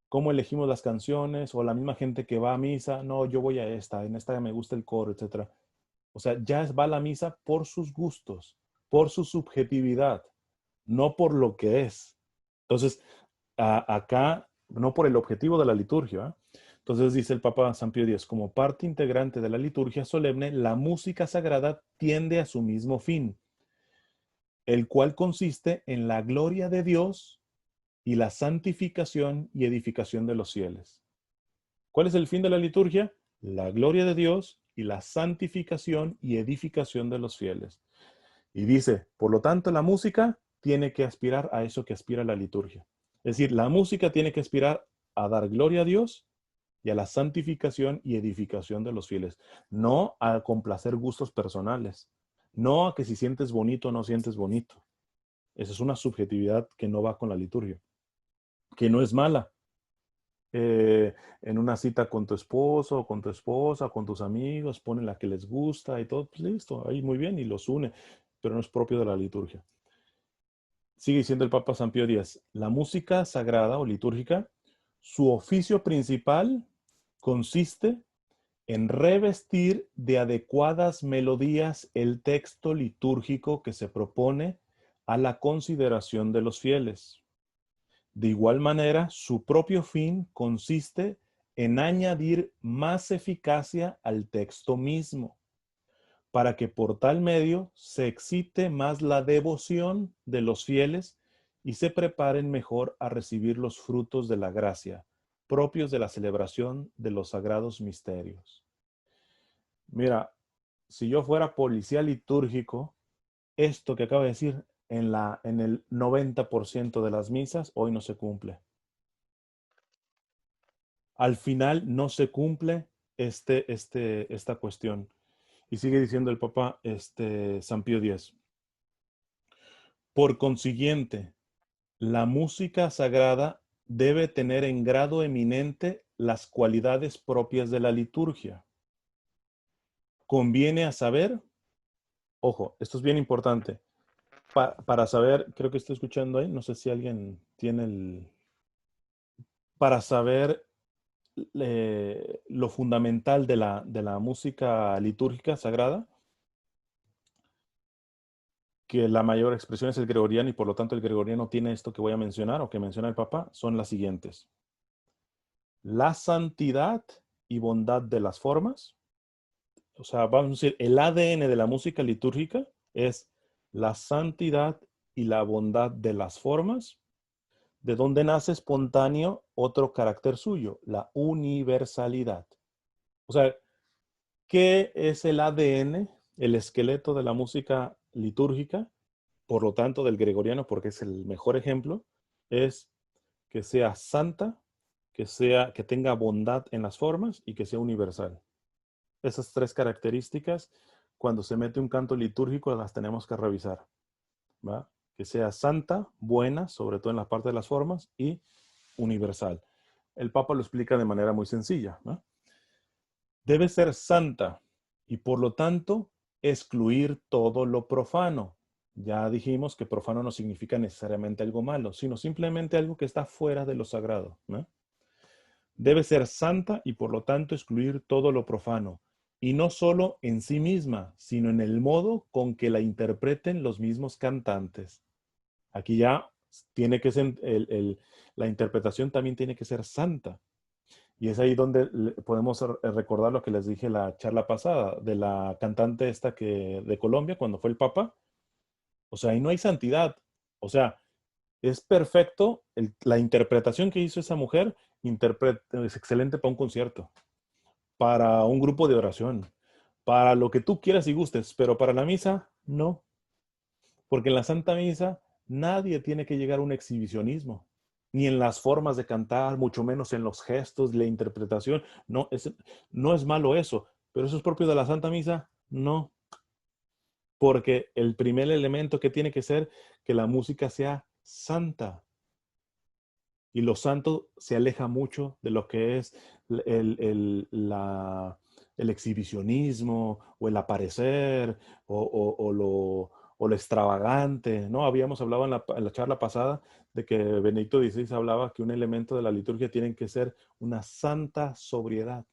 ¿cómo elegimos las canciones? O la misma gente que va a misa, no, yo voy a esta, en esta me gusta el coro, etcétera. O sea, ya va a la misa por sus gustos, por su subjetividad, no por lo que es. Entonces, acá, no por el objetivo de la liturgia. Entonces dice el Papa San Pío X, como parte integrante de la liturgia solemne, la música sagrada tiende a su mismo fin, el cual consiste en la gloria de Dios y la santificación y edificación de los fieles. ¿Cuál es el fin de la liturgia? La gloria de Dios y la santificación y edificación de los fieles. Y dice, por lo tanto, la música tiene que aspirar a eso que aspira la liturgia. Es decir, la música tiene que aspirar a dar gloria a Dios y a la santificación y edificación de los fieles, no a complacer gustos personales, no a que si sientes bonito o no sientes bonito. Esa es una subjetividad que no va con la liturgia, que no es mala. En una cita con tu esposo, o con tu esposa, con tus amigos, ponen la que les gusta y todo, pues listo, ahí muy bien, y los une, pero no es propio de la liturgia. Sigue diciendo el Papa San Pío X, la música sagrada o litúrgica, su oficio principal consiste en revestir de adecuadas melodías el texto litúrgico que se propone a la consideración de los fieles. De igual manera, su propio fin consiste en añadir más eficacia al texto mismo, para que por tal medio se excite más la devoción de los fieles y se preparen mejor a recibir los frutos de la gracia, propios de la celebración de los sagrados misterios. Mira, si yo fuera policía litúrgico, esto que acabo de decir en el 90% de las misas hoy no se cumple. Al final no se cumple esta cuestión. Y sigue diciendo el Papa San Pío X. Por consiguiente, la música sagrada debe tener en grado eminente las cualidades propias de la liturgia. Conviene a saber, ojo, esto es bien importante, para saber, creo que estoy escuchando ahí, no sé si alguien tiene para saber lo fundamental de la música litúrgica sagrada, que la mayor expresión es el gregoriano y por lo tanto el gregoriano tiene esto que voy a mencionar o que menciona el Papa, son las siguientes. La santidad y bondad de las formas, o sea, vamos a decir, el ADN de la música litúrgica es la santidad y la bondad de las formas, de donde nace espontáneo otro carácter suyo, la universalidad. O sea, ¿qué es el ADN, el esqueleto de la música litúrgica? Por lo tanto, del gregoriano, porque es el mejor ejemplo, es que sea santa, que tenga bondad en las formas y que sea universal. Esas tres características, cuando se mete un canto litúrgico, las tenemos que revisar, ¿va? Que sea santa, buena, sobre todo en la parte de las formas, y universal. El Papa lo explica de manera muy sencilla, ¿va? Debe ser santa y por lo tanto excluir todo lo profano. Ya dijimos que profano no significa necesariamente algo malo, sino simplemente algo que está fuera de lo sagrado, ¿no? Debe ser santa y por lo tanto excluir todo lo profano. Y no solo en sí misma, sino en el modo con que la interpreten los mismos cantantes. Aquí ya tiene que ser, la interpretación también tiene que ser santa. Y es ahí donde podemos recordar lo que les dije la charla pasada de la cantante esta de Colombia cuando fue el Papa. O sea, ahí no hay santidad. O sea, es perfecto la interpretación que hizo esa mujer, es excelente para un concierto, para un grupo de oración, para lo que tú quieras y gustes, pero para la misa, no. Porque en la Santa Misa nadie tiene que llegar a un exhibicionismo, ni en las formas de cantar, mucho menos en los gestos, la interpretación. No es malo eso, pero eso es propio de la Santa Misa, no. Porque el primer elemento que tiene que ser que la música sea santa. Y lo santo se aleja mucho de lo que es el, el, la, el exhibicionismo o el aparecer o lo extravagante, ¿no? Habíamos hablado en la charla pasada de que Benedicto XVI hablaba que un elemento de la liturgia tiene que ser una santa sobriedad.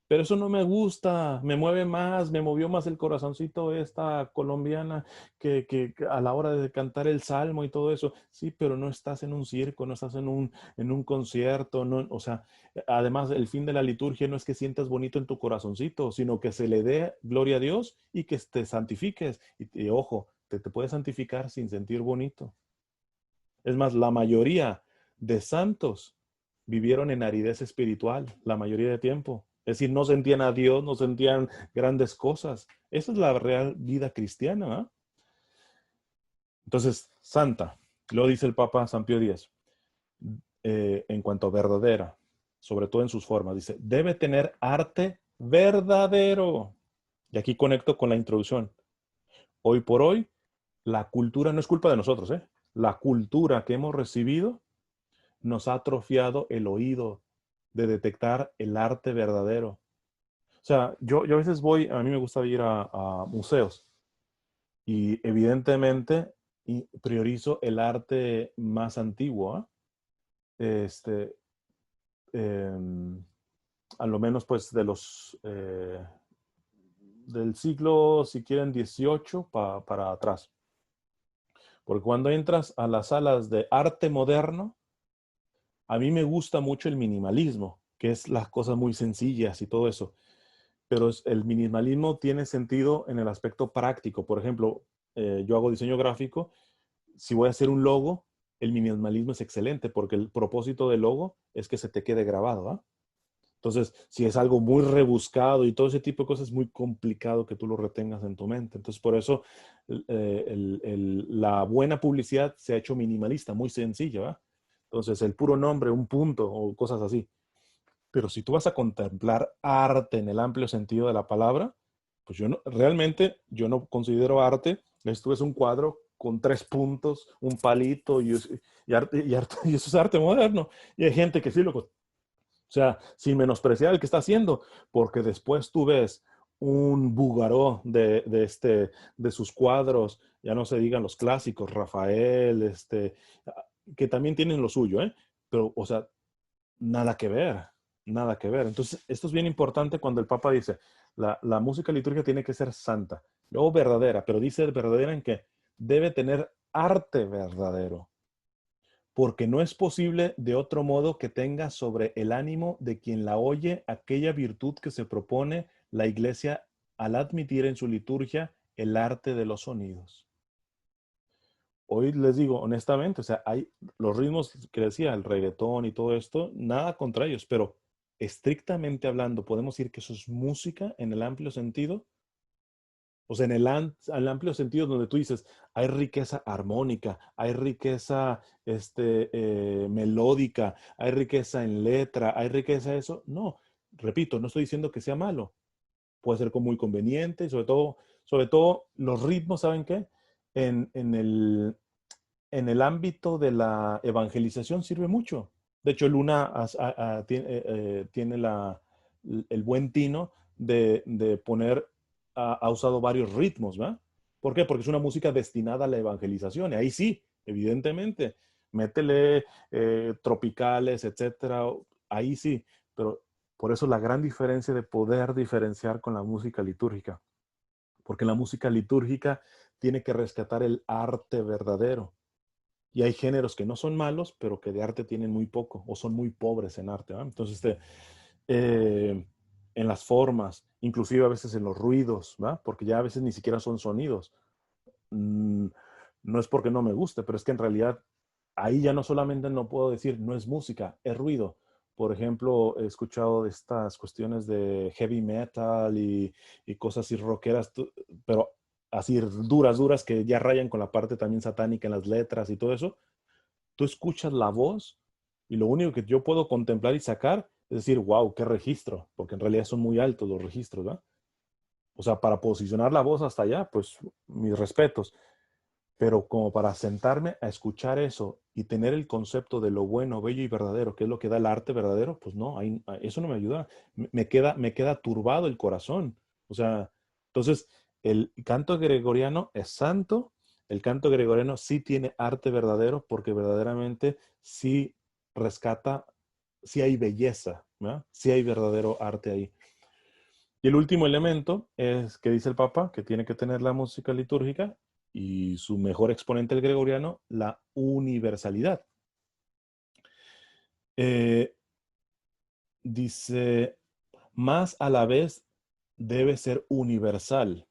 Pero eso no me gusta, me mueve más, me movió más el corazoncito esta colombiana que a la hora de cantar el salmo y todo eso. Sí, pero no estás en un circo, no estás en un concierto, no, o sea, además el fin de la liturgia no es que sientas bonito en tu corazoncito, sino que se le dé gloria a Dios y que te santifiques. Y ojo, te puedes santificar sin sentir bonito. Es más, la mayoría de santos vivieron en aridez espiritual, la mayoría de tiempo. Es decir, no sentían a Dios, no sentían grandes cosas. Esa es la real vida cristiana, ¿ah? Entonces, santa, lo dice el Papa San Pío X, en cuanto a verdadera, sobre todo en sus formas, dice, debe tener arte verdadero. Y aquí conecto con la introducción. Hoy por hoy, la cultura no es culpa de nosotros, ¿eh? La cultura que hemos recibido nos ha atrofiado el oído de detectar el arte verdadero. O sea, yo a veces voy, a mí me gusta ir a museos y evidentemente priorizo el arte más antiguo, este, em, a lo menos pues de los del siglo, si quieren, 18 para atrás. Porque cuando entras a las salas de arte moderno, a mí me gusta mucho el minimalismo, que es las cosas muy sencillas y todo eso. Pero el minimalismo tiene sentido en el aspecto práctico. Por ejemplo, yo hago diseño gráfico. Si voy a hacer un logo, el minimalismo es excelente porque el propósito del logo es que se te quede grabado, ¿ah? Entonces, si es algo muy rebuscado y todo ese tipo de cosas, es muy complicado que tú lo retengas en tu mente. Entonces, por eso la buena publicidad se ha hecho minimalista, muy sencilla, ¿va? Entonces, el puro nombre, un punto o cosas así. Pero si tú vas a contemplar arte en el amplio sentido de la palabra, pues realmente yo no considero arte. Esto es un cuadro con 3 puntos, un palito y eso es arte moderno. Y hay gente que sí lo, o sea, sin menospreciar el que está haciendo, porque después tú ves un Bouguereau de sus cuadros, ya no se digan los clásicos, Rafael, que también tienen lo suyo, ¿eh? Pero, o sea, nada que ver, nada que ver. Entonces, esto es bien importante cuando el Papa dice, la música litúrgica tiene que ser santa, luego verdadera, pero dice verdadera en que debe tener arte verdadero, porque no es posible de otro modo que tenga sobre el ánimo de quien la oye aquella virtud que se propone la Iglesia al admitir en su liturgia el arte de los sonidos. Hoy les digo honestamente, o sea, hay los ritmos que decía, el reggaetón y todo esto, nada contra ellos, pero estrictamente hablando, ¿podemos decir que eso es música en el amplio sentido? O sea, en el amplio sentido donde tú dices, hay riqueza armónica, hay riqueza melódica, hay riqueza en letra, hay riqueza eso. No, repito, no estoy diciendo que sea malo. Puede ser muy conveniente, sobre todo los ritmos, ¿saben qué? En el ámbito de la evangelización sirve mucho. De hecho, Luna tiene el buen tino de poner, ha usado varios ritmos, ¿va? ¿Por qué? Porque es una música destinada a la evangelización. Y ahí sí, evidentemente, métele tropicales, etcétera. Ahí sí, pero por eso la gran diferencia de poder diferenciar con la música litúrgica. Porque la música litúrgica tiene que rescatar el arte verdadero. Y hay géneros que no son malos, pero que de arte tienen muy poco o son muy pobres en arte, ¿no? Entonces, eh, en las formas, inclusive a veces en los ruidos, ¿va? Porque ya a veces ni siquiera son sonidos. Mm, no es porque no me guste, pero es que en realidad ahí ya no solamente no puedo decir no es música, es ruido. Por ejemplo, he escuchado de estas cuestiones de heavy metal y cosas así rockeras, pero así duras, duras, que ya rayan con la parte también satánica en las letras y todo eso. Tú escuchas la voz y lo único que yo puedo contemplar y sacar es decir, wow, qué registro, porque en realidad son muy altos los registros, ¿verdad? O sea, para posicionar la voz hasta allá, pues mis respetos. Pero como para sentarme a escuchar eso y tener el concepto de lo bueno, bello y verdadero, que es lo que da el arte verdadero, pues no, eso no me ayuda. Me queda turbado el corazón. O sea, entonces, el canto gregoriano es santo, el canto gregoriano sí tiene arte verdadero porque verdaderamente sí rescata, sí hay belleza, ¿verdad? Sí hay verdadero arte ahí. Y el último elemento es que dice el Papa que tiene que tener la música litúrgica y su mejor exponente, el gregoriano, la universalidad. Eh, dice, más a la vez debe ser universal,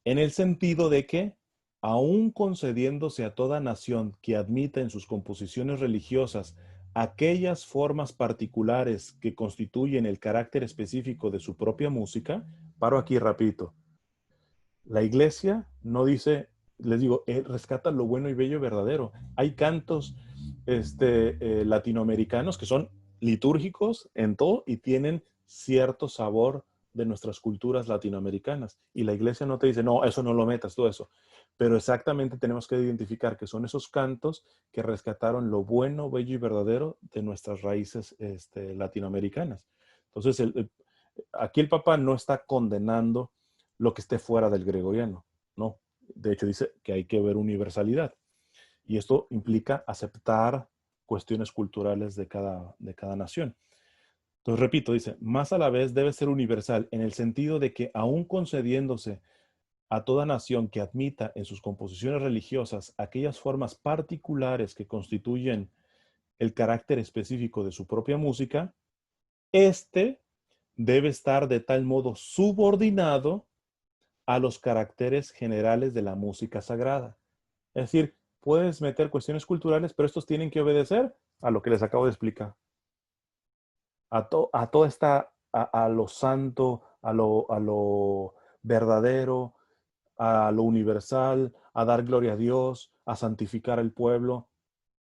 en el sentido de que, aun concediéndose a toda nación que admita en sus composiciones religiosas aquellas formas particulares que constituyen el carácter específico de su propia música. Paro aquí rapidito. La iglesia no dice, les digo, rescata lo bueno y bello y verdadero. Hay cantos latinoamericanos que son litúrgicos en todo y tienen cierto sabor de nuestras culturas latinoamericanas. Y la iglesia no te dice, no, eso no lo metas, todo eso. Pero exactamente tenemos que identificar que son esos cantos que rescataron lo bueno, bello y verdadero de nuestras raíces latinoamericanas. Entonces, aquí el Papa no está condenando lo que esté fuera del gregoriano, no. De hecho, dice que hay que ver universalidad. Y esto implica aceptar cuestiones culturales de cada nación. Entonces, repito, dice, más a la vez debe ser universal en el sentido de que aún concediéndose a toda nación que admita en sus composiciones religiosas aquellas formas particulares que constituyen el carácter específico de su propia música, este debe estar de tal modo subordinado a los caracteres generales de la música sagrada. Es decir, puedes meter cuestiones culturales, pero estos tienen que obedecer a lo que les acabo de explicar. A toda esta, a lo santo, a lo verdadero, a lo universal, a dar gloria a Dios, a santificar al pueblo.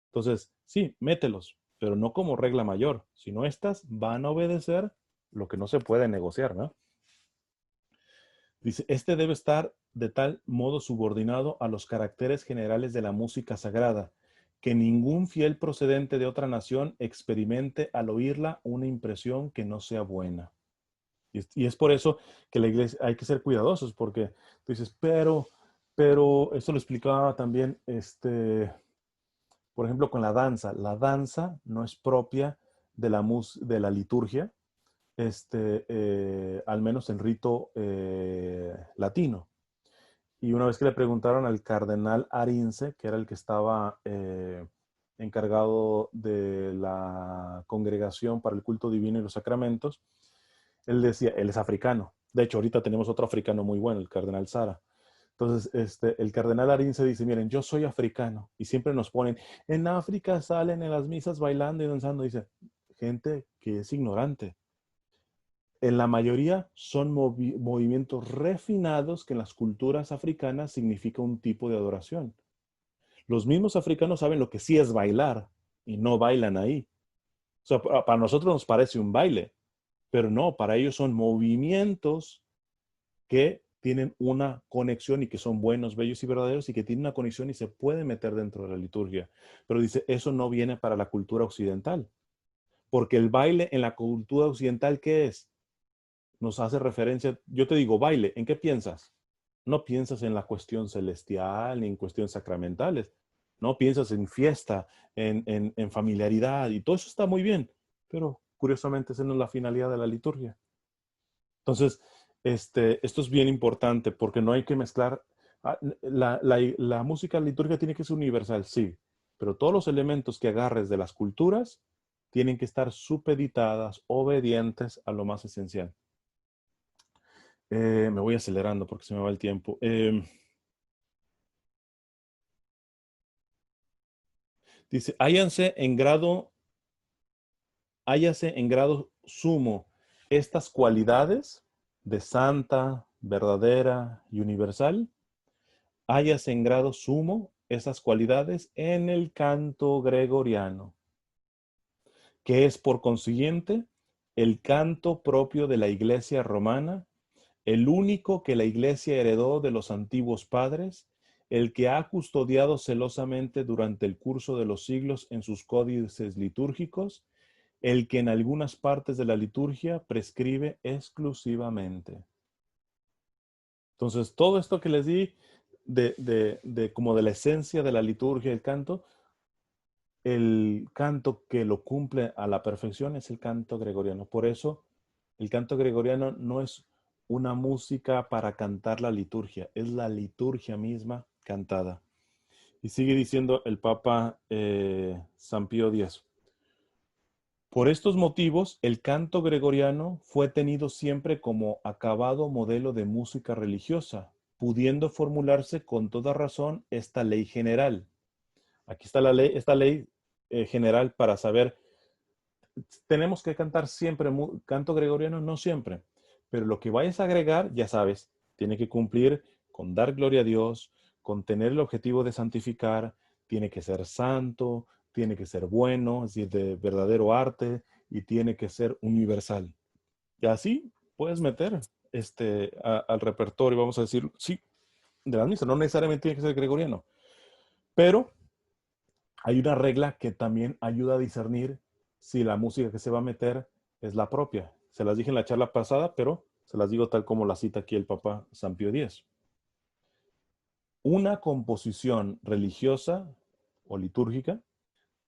Entonces, sí, mételos, pero no como regla mayor, sino estas van a obedecer lo que no se puede negociar, ¿no? Dice, este debe estar de tal modo subordinado a los caracteres generales de la música sagrada, que ningún fiel procedente de otra nación experimente al oírla una impresión que no sea buena. Y es por eso que la iglesia hay que ser cuidadosos, porque tú dices, pero, esto lo explicaba también, por ejemplo, con la danza. La danza no es propia de la liturgia, al menos en rito latino. Y una vez que le preguntaron al cardenal Arinze, que era el que estaba encargado de la congregación para el culto divino y los sacramentos, él decía, él es africano. De hecho, ahorita tenemos otro africano muy bueno, el cardenal Sara. Entonces, el cardenal Arinze dice, miren, yo soy africano. Y siempre nos ponen, en África salen en las misas bailando y danzando. Dice, gente que es ignorante. En la mayoría son movimientos refinados que en las culturas africanas significa un tipo de adoración. Los mismos africanos saben lo que sí es bailar y no bailan ahí. O sea, para nosotros nos parece un baile, pero no, para ellos son movimientos que tienen una conexión y que son buenos, bellos y verdaderos y que tienen una conexión y se pueden meter dentro de la liturgia. Pero dice, eso no viene para la cultura occidental. Porque el baile en la cultura occidental, ¿qué es? Nos hace referencia, yo te digo, baile, ¿en qué piensas? No piensas en la cuestión celestial ni en cuestiones sacramentales. No piensas en fiesta, en familiaridad y todo eso está muy bien, pero curiosamente esa no es la finalidad de la liturgia. Entonces, esto es bien importante porque no hay que mezclar. La música litúrgica tiene que ser universal, sí, pero todos los elementos que agarres de las culturas tienen que estar supeditadas, obedientes a lo más esencial. Me voy acelerando porque se me va el tiempo. Dice, hállase en grado sumo estas cualidades de santa, verdadera y universal. Hállase en grado sumo esas cualidades en el canto gregoriano, que es por consiguiente el canto propio de la Iglesia romana, el único que la Iglesia heredó de los antiguos padres, el que ha custodiado celosamente durante el curso de los siglos en sus códices litúrgicos, el que en algunas partes de la liturgia prescribe exclusivamente. Entonces, todo esto que les di como de la esencia de la liturgia y el canto que lo cumple a la perfección es el canto gregoriano. Por eso, el canto gregoriano no es una música para cantar la liturgia, es la liturgia misma cantada. Y sigue diciendo el Papa San Pío X. Por estos motivos, el canto gregoriano fue tenido siempre como acabado modelo de música religiosa, pudiendo formularse con toda razón esta ley general. Aquí está esta ley general para saber tenemos que cantar siempre canto gregoriano, no siempre, pero lo que vayas a agregar, ya sabes, tiene que cumplir con dar gloria a Dios, con tener el objetivo de santificar, tiene que ser santo, tiene que ser bueno, es decir, de verdadero arte, y tiene que ser universal. Y así puedes meter al repertorio, vamos a decir, sí, de la misa, no necesariamente tiene que ser gregoriano, pero hay una regla que también ayuda a discernir si la música que se va a meter es la propia. Se las dije en la charla pasada, pero se las digo tal como la cita aquí el Papa San Pío X. Una composición religiosa o litúrgica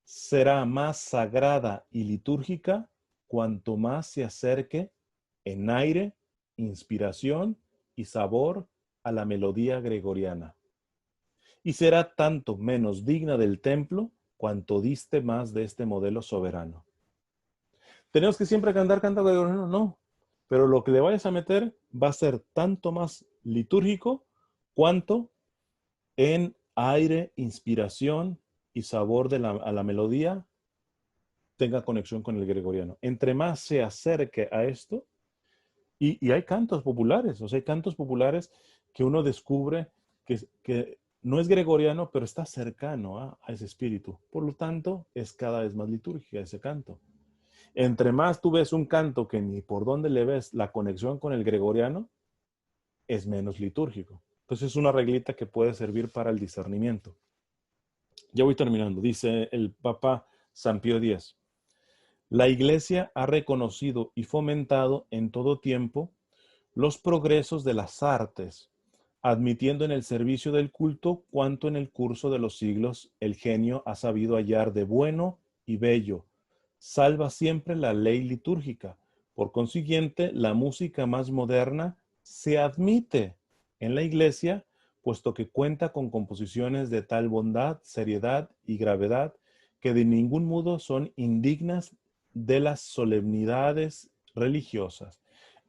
será más sagrada y litúrgica cuanto más se acerque en aire, inspiración y sabor a la melodía gregoriana. Y será tanto menos digna del templo cuanto diste más de este modelo soberano. ¿Tenemos que siempre cantar canto gregoriano? No. Pero lo que le vayas a meter va a ser tanto más litúrgico cuanto en aire, inspiración y sabor a la melodía tenga conexión con el gregoriano. Entre más se acerque a esto, y hay cantos populares, o sea, hay cantos populares que uno descubre que no es gregoriano, pero está cercano a ese espíritu. Por lo tanto, es cada vez más litúrgica ese canto. Entre más tú ves un canto que ni por dónde le ves la conexión con el gregoriano, es menos litúrgico. Entonces es una reglita que puede servir para el discernimiento. Ya voy terminando. Dice el Papa San Pío X. La Iglesia ha reconocido y fomentado en todo tiempo los progresos de las artes, admitiendo en el servicio del culto cuanto en el curso de los siglos el genio ha sabido hallar de bueno y bello. Salva siempre la ley litúrgica. Por consiguiente, la música más moderna se admite en la Iglesia, puesto que cuenta con composiciones de tal bondad, seriedad y gravedad que de ningún modo son indignas de las solemnidades religiosas.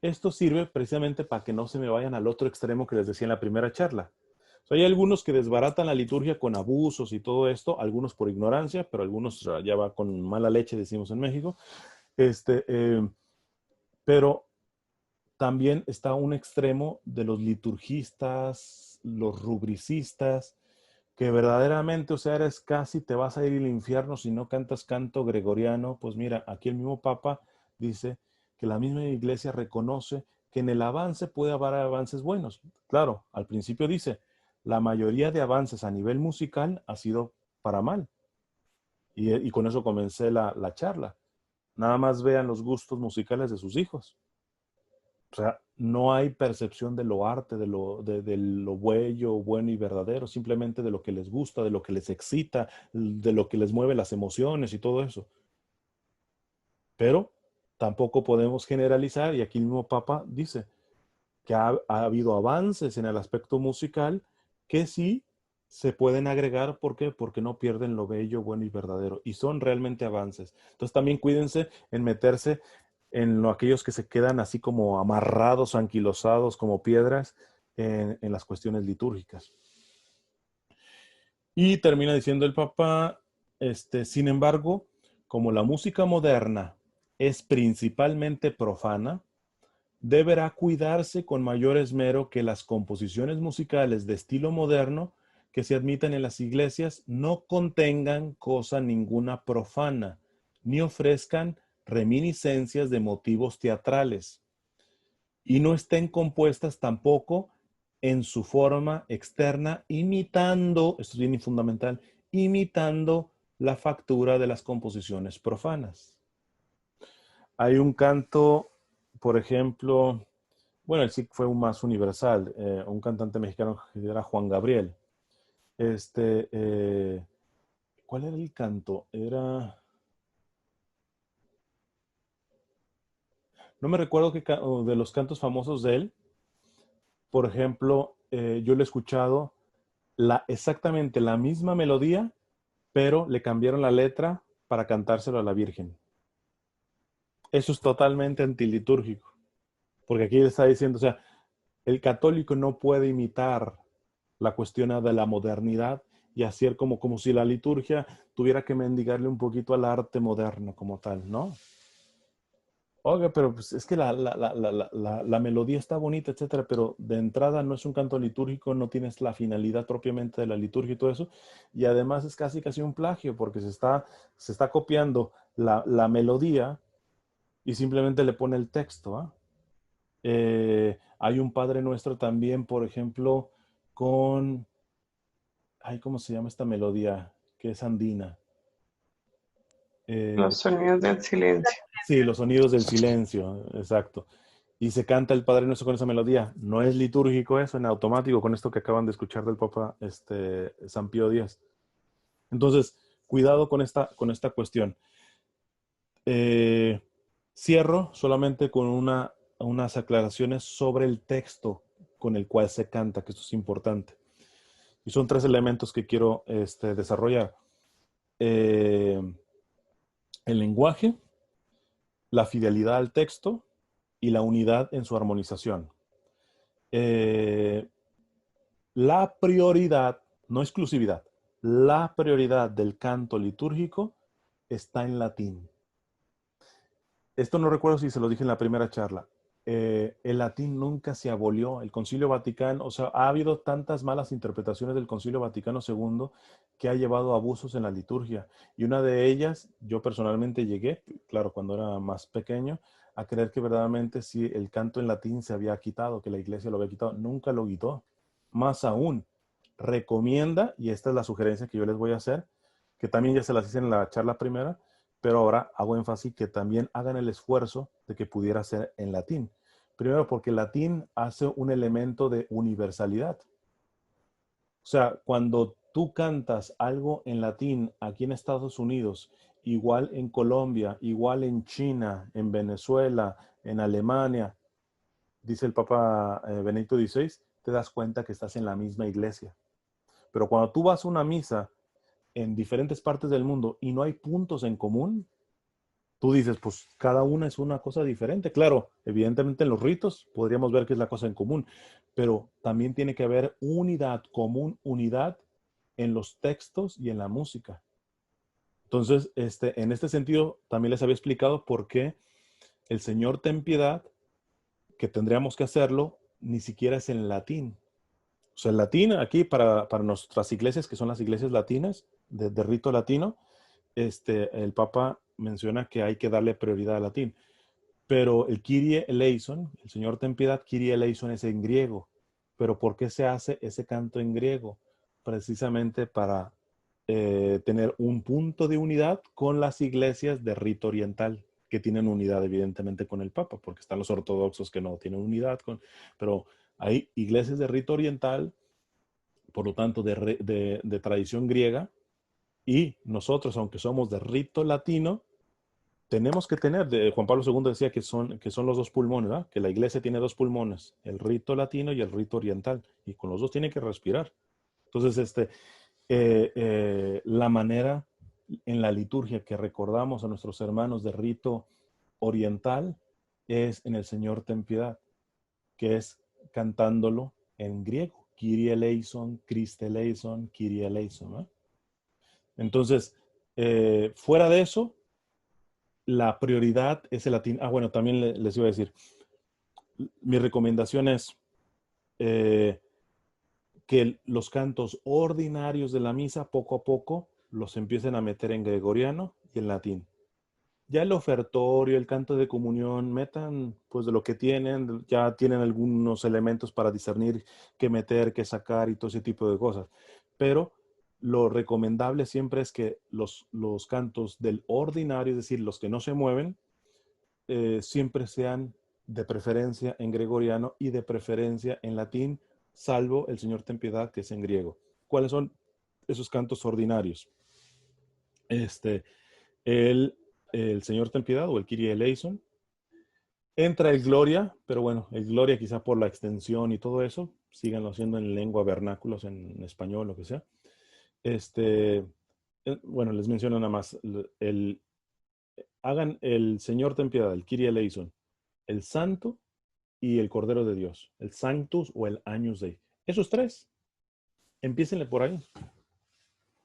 Esto sirve precisamente para que no se me vayan al otro extremo que les decía en la primera charla. O sea, hay algunos que desbaratan la liturgia con abusos y todo esto, algunos por ignorancia, pero algunos ya va con mala leche, decimos en México. Pero también está un extremo de los liturgistas, los rubricistas, que verdaderamente, o sea, eres casi, te vas a ir al infierno si no cantas canto gregoriano. Pues mira, aquí el mismo Papa dice que la misma Iglesia reconoce que en el avance puede haber avances buenos. Claro, al principio dice, la mayoría de avances a nivel musical ha sido para mal. Y con eso comencé la charla. Nada más vean los gustos musicales de sus hijos. O sea, no hay percepción de lo arte, de lo bello, bueno y verdadero, simplemente de lo que les gusta, de lo que les excita, de lo que les mueve las emociones y todo eso. Pero tampoco podemos generalizar, y aquí el mismo Papa dice que ha habido avances en el aspecto musical que sí se pueden agregar. ¿Por qué? Porque no pierden lo bello, bueno y verdadero. Y son realmente avances. Entonces también cuídense en meterse en aquellos que se quedan así como amarrados, anquilosados como piedras en las cuestiones litúrgicas. Y termina diciendo el Papa, sin embargo, como la música moderna es principalmente profana, deberá cuidarse con mayor esmero que las composiciones musicales de estilo moderno que se admitan en las iglesias no contengan cosa ninguna profana, ni ofrezcan reminiscencias de motivos teatrales, y no estén compuestas tampoco en su forma externa, imitando, esto es bien fundamental, imitando la factura de las composiciones profanas. Hay un canto, por ejemplo, bueno, él sí fue un más universal, un cantante mexicano que era Juan Gabriel. ¿Cuál era el canto? No me recuerdo de los cantos famosos de él. Por ejemplo, yo le he escuchado exactamente la misma melodía, pero le cambiaron la letra para cantárselo a la Virgen. Eso es totalmente antilitúrgico, porque aquí está diciendo, o sea, el católico no puede imitar la cuestión de la modernidad y hacer como si la liturgia tuviera que mendigarle un poquito al arte moderno como tal, ¿no? Oiga, pero pues es que la melodía está bonita, etcétera, pero de entrada no es un canto litúrgico, no tienes la finalidad propiamente de la liturgia y todo eso, y además es casi un plagio, porque se está copiando la melodía y simplemente le pone el texto, ¿ah? Hay un Padre Nuestro también, por ejemplo, con, ay, ¿cómo se llama esta melodía? Que es andina. Los Eh, sonidos del silencio. sí, los sonidos del silencio, exacto. Y se canta el Padre Nuestro con esa melodía. No es litúrgico eso, en automático, con esto que acaban de escuchar del Papa San Pío X. Entonces, cuidado con esta cuestión. Eh, Cierro solamente con unas aclaraciones sobre el texto con el cual se canta, que esto es importante. Y son tres elementos que quiero desarrollar. Eh, el lenguaje, la fidelidad al texto y la unidad en su armonización. Eh, la prioridad, no exclusividad, la prioridad del canto litúrgico está en latín. Esto no recuerdo si se lo dije en la primera charla. El latín nunca se abolió. El Concilio Vaticano, o sea, ha habido tantas malas interpretaciones del Concilio Vaticano II que ha llevado a abusos en la liturgia. Y una de ellas, yo personalmente llegué, claro, cuando era más pequeño, a creer que verdaderamente sí, el canto en latín se había quitado, que la iglesia lo había quitado. Nunca lo quitó. Más aún, recomienda, y esta es la sugerencia que yo les voy a hacer, que también ya se las hice en la charla primera, pero ahora hago énfasis que también hagan el esfuerzo de que pudiera ser en latín. Primero, porque el latín hace un elemento de universalidad. O sea, cuando tú cantas algo en latín aquí en Estados Unidos, igual en Colombia, igual en China, en Venezuela, en Alemania, dice el Papa Benedicto XVI, te das cuenta que estás en la misma iglesia. Pero cuando tú vas a una misa en diferentes partes del mundo y no hay puntos en común, tú dices, pues cada una es una cosa diferente. Claro, evidentemente en los ritos podríamos ver que es la cosa en común, pero también tiene que haber unidad, común, unidad en los textos y en la música. Entonces, en este sentido, también les había explicado por qué el Señor ten piedad, que tendríamos que hacerlo, ni siquiera es en latín. O sea, el latín aquí para nuestras iglesias, que son las iglesias latinas, de rito latino, el Papa menciona que hay que darle prioridad al latín. Pero el Kyrie eleison, el Señor ten piedad, Kyrie eleison es en griego. Pero ¿por qué se hace ese canto en griego? Precisamente para tener un punto de unidad con las iglesias de rito oriental, que tienen unidad evidentemente con el Papa, porque están los ortodoxos que no tienen unidad con, pero hay iglesias de rito oriental, por lo tanto de tradición griega, y nosotros, aunque somos de rito latino, tenemos que tener, Juan Pablo II decía que son los dos pulmones, ¿verdad? Que la iglesia tiene dos pulmones, el rito latino y el rito oriental, y con los dos tiene que respirar. Entonces, la manera en la liturgia que recordamos a nuestros hermanos de rito oriental es en el Señor ten piedad, que es cantándolo en griego, Kyrie eleison, Christe eleison, Kyrie eleison, ¿no? Entonces, fuera de eso, la prioridad es el latín. Ah, bueno, también les iba a decir, mi recomendación es eh, que los cantos ordinarios de la misa poco a poco los empiecen a meter en gregoriano y en latín. Ya el ofertorio, el canto de comunión, metan pues de lo que tienen, ya tienen algunos elementos para discernir qué meter, qué sacar y todo ese tipo de cosas. Pero lo recomendable siempre es que los cantos del ordinario, es decir, los que no se mueven, siempre sean de preferencia en gregoriano y de preferencia en latín, salvo el Señor ten piedad, que es en griego. ¿Cuáles son esos cantos ordinarios? Este, el, el Señor ten piedad o el Kyrie eleison. Entra el Gloria, pero bueno, el Gloria quizá por la extensión y todo eso, síganlo haciendo en lengua vernáculos, en español, lo que sea. Este, bueno, les menciono nada más, hagan el Señor ten piedad, el Kyrie eleison, el Santo y el Cordero de Dios, el Sanctus o el Agnus Dei. Esos tres, empiecenle por ahí.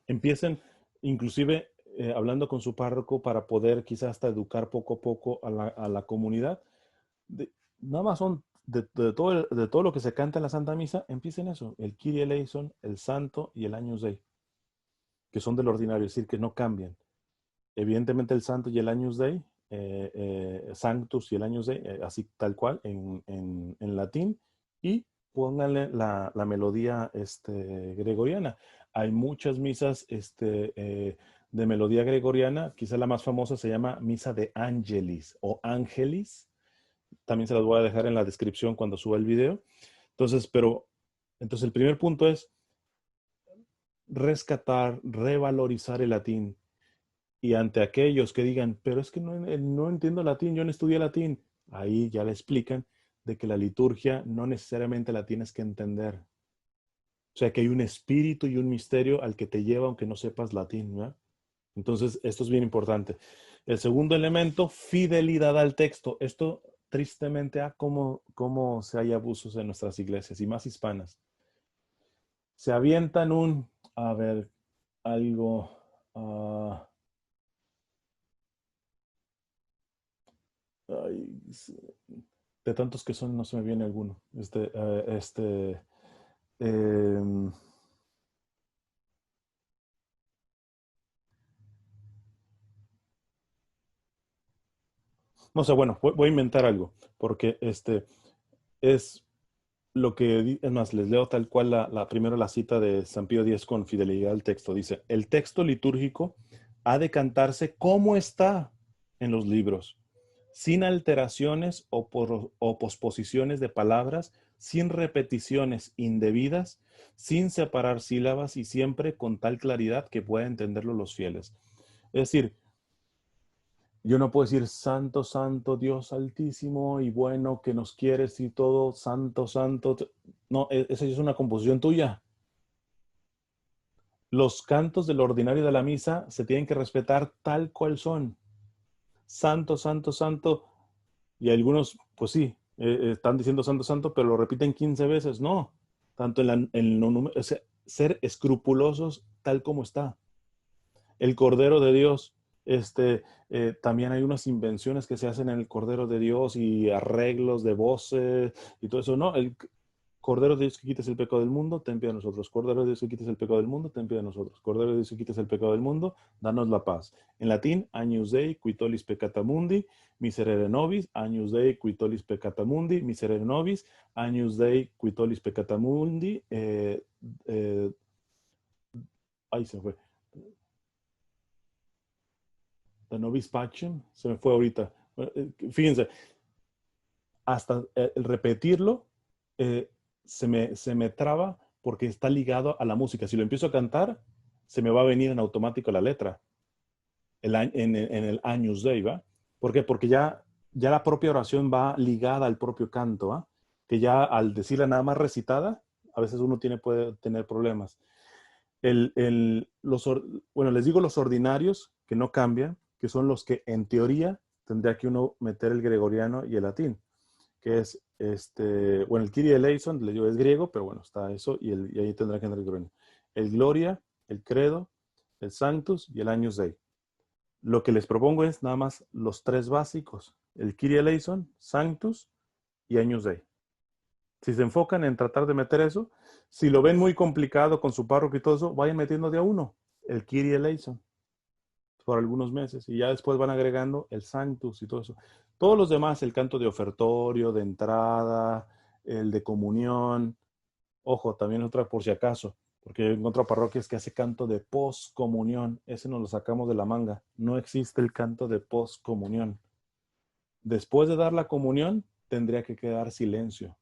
Empiecen, inclusive, hablando con su párroco para poder quizás hasta educar poco a poco a la comunidad. De- Nada más son de todo lo que se canta en la Santa Misa, empiecen eso, el Kyrie eleison, el Santo y el Agnus Dei, que son del ordinario, es decir, que no cambian. Evidentemente el Santo y el Agnus Dei, Sanctus y el Agnus Dei, así tal cual, en latín, y pónganle la melodía gregoriana. Hay muchas misas de melodía gregoriana, quizá la más famosa se llama Misa de Angelis o Angelis, también se las voy a dejar en la descripción cuando suba el video. Entonces el primer punto es rescatar, revalorizar el latín. Y ante aquellos que digan, pero es que no entiendo latín, yo no estudié latín, ahí ya le explican de que la liturgia no necesariamente la tienes que entender. O sea, que hay un espíritu y un misterio al que te lleva aunque no sepas latín, ¿verdad? Entonces, esto es bien importante. El segundo elemento, fidelidad al texto. Esto, tristemente, cómo se hay abusos en nuestras iglesias y más hispanas. Se avientan a ver, algo, uh, ay, de tantos que son, no se me viene alguno. Eh, no sé, bueno, voy a inventar algo, porque es lo que, es más, les leo tal cual primero la cita de San Pío X con fidelidad al texto. Dice, el texto litúrgico ha de cantarse como está en los libros, sin alteraciones o posposiciones de palabras, sin repeticiones indebidas, sin separar sílabas y siempre con tal claridad que puedan entenderlo los fieles. Es decir, yo no puedo decir santo, santo, Dios altísimo y bueno que nos quieres y todo, santo, santo. No, esa es una composición tuya. Los cantos del ordinario de la misa se tienen que respetar tal cual son. Santo, santo, santo. Y algunos, pues sí, están diciendo santo, santo, pero lo repiten 15 veces. No, tanto o sea, ser escrupulosos tal como está. El Cordero de Dios, también hay unas invenciones que se hacen en el Cordero de Dios y arreglos de voces y todo eso. No, el Cordero de Dios que quites el pecado del mundo, ten piedad de nosotros. Cordero de Dios que quites el pecado del mundo, ten piedad de nosotros. Cordero de Dios que quites el pecado del mundo, danos la paz. En latín, Agnus Dei, qui tollis peccata mundi, miserere nobis, Agnus Dei, qui tollis peccata mundi, miserere nobis, Agnus Dei, qui tollis peccata mundi, ahí se fue. The Nobis Pacem, se me fue ahorita. Fíjense, hasta el repetirlo eh, se me traba porque está ligado a la música. Si lo empiezo a cantar, se me va a venir en automático la letra, en el Agnus Dei, ¿va? ¿Por qué? Porque ya la propia oración va ligada al propio canto, ¿va? Que ya al decirla nada más recitada, a veces uno puede tener problemas. El, el, los, bueno, les digo los ordinarios que no cambian, que son los que en teoría tendría que uno meter el gregoriano y el latín, que es, bueno, el Kyrie eleison, le digo, es griego, pero bueno, está eso, y ahí tendrá que entrar el gregoriano. El Gloria, el Credo, el Sanctus y el Agnus Dei. Lo que les propongo es nada más los tres básicos, el Kyrie eleison, Sanctus y Agnus Dei. Si se enfocan en tratar de meter eso, si lo ven muy complicado con su párroco y todo eso, vayan metiendo de a uno el Kyrie eleison por algunos meses y ya después van agregando el Sanctus y todo eso. Todos los demás, el canto de ofertorio, de entrada, el de comunión, ojo, también otra por si acaso, porque en otra parroquia es que hace canto de poscomunión, ese nos lo sacamos de la manga, no existe el canto de poscomunión. Después de dar la comunión, tendría que quedar silencio.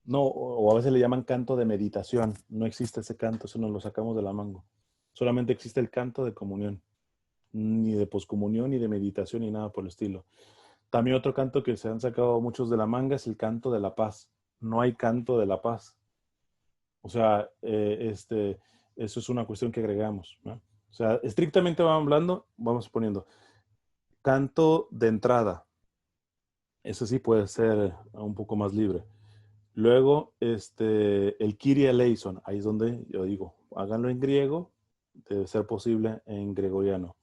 No, o a veces le llaman canto de meditación. No existe ese canto, eso nos lo sacamos de la manga. Solamente existe el canto de comunión. Ni de poscomunión, ni de meditación, ni nada por el estilo. También otro canto que se han sacado muchos de la manga es el canto de la paz. No hay canto de la paz. O sea, eso es una cuestión que agregamos, ¿no? O sea, estrictamente vamos hablando, vamos poniendo canto de entrada. Eso sí puede ser un poco más libre. Luego, el Kyrie eleison, ahí es donde yo digo, háganlo en griego de ser posible, en gregoriano.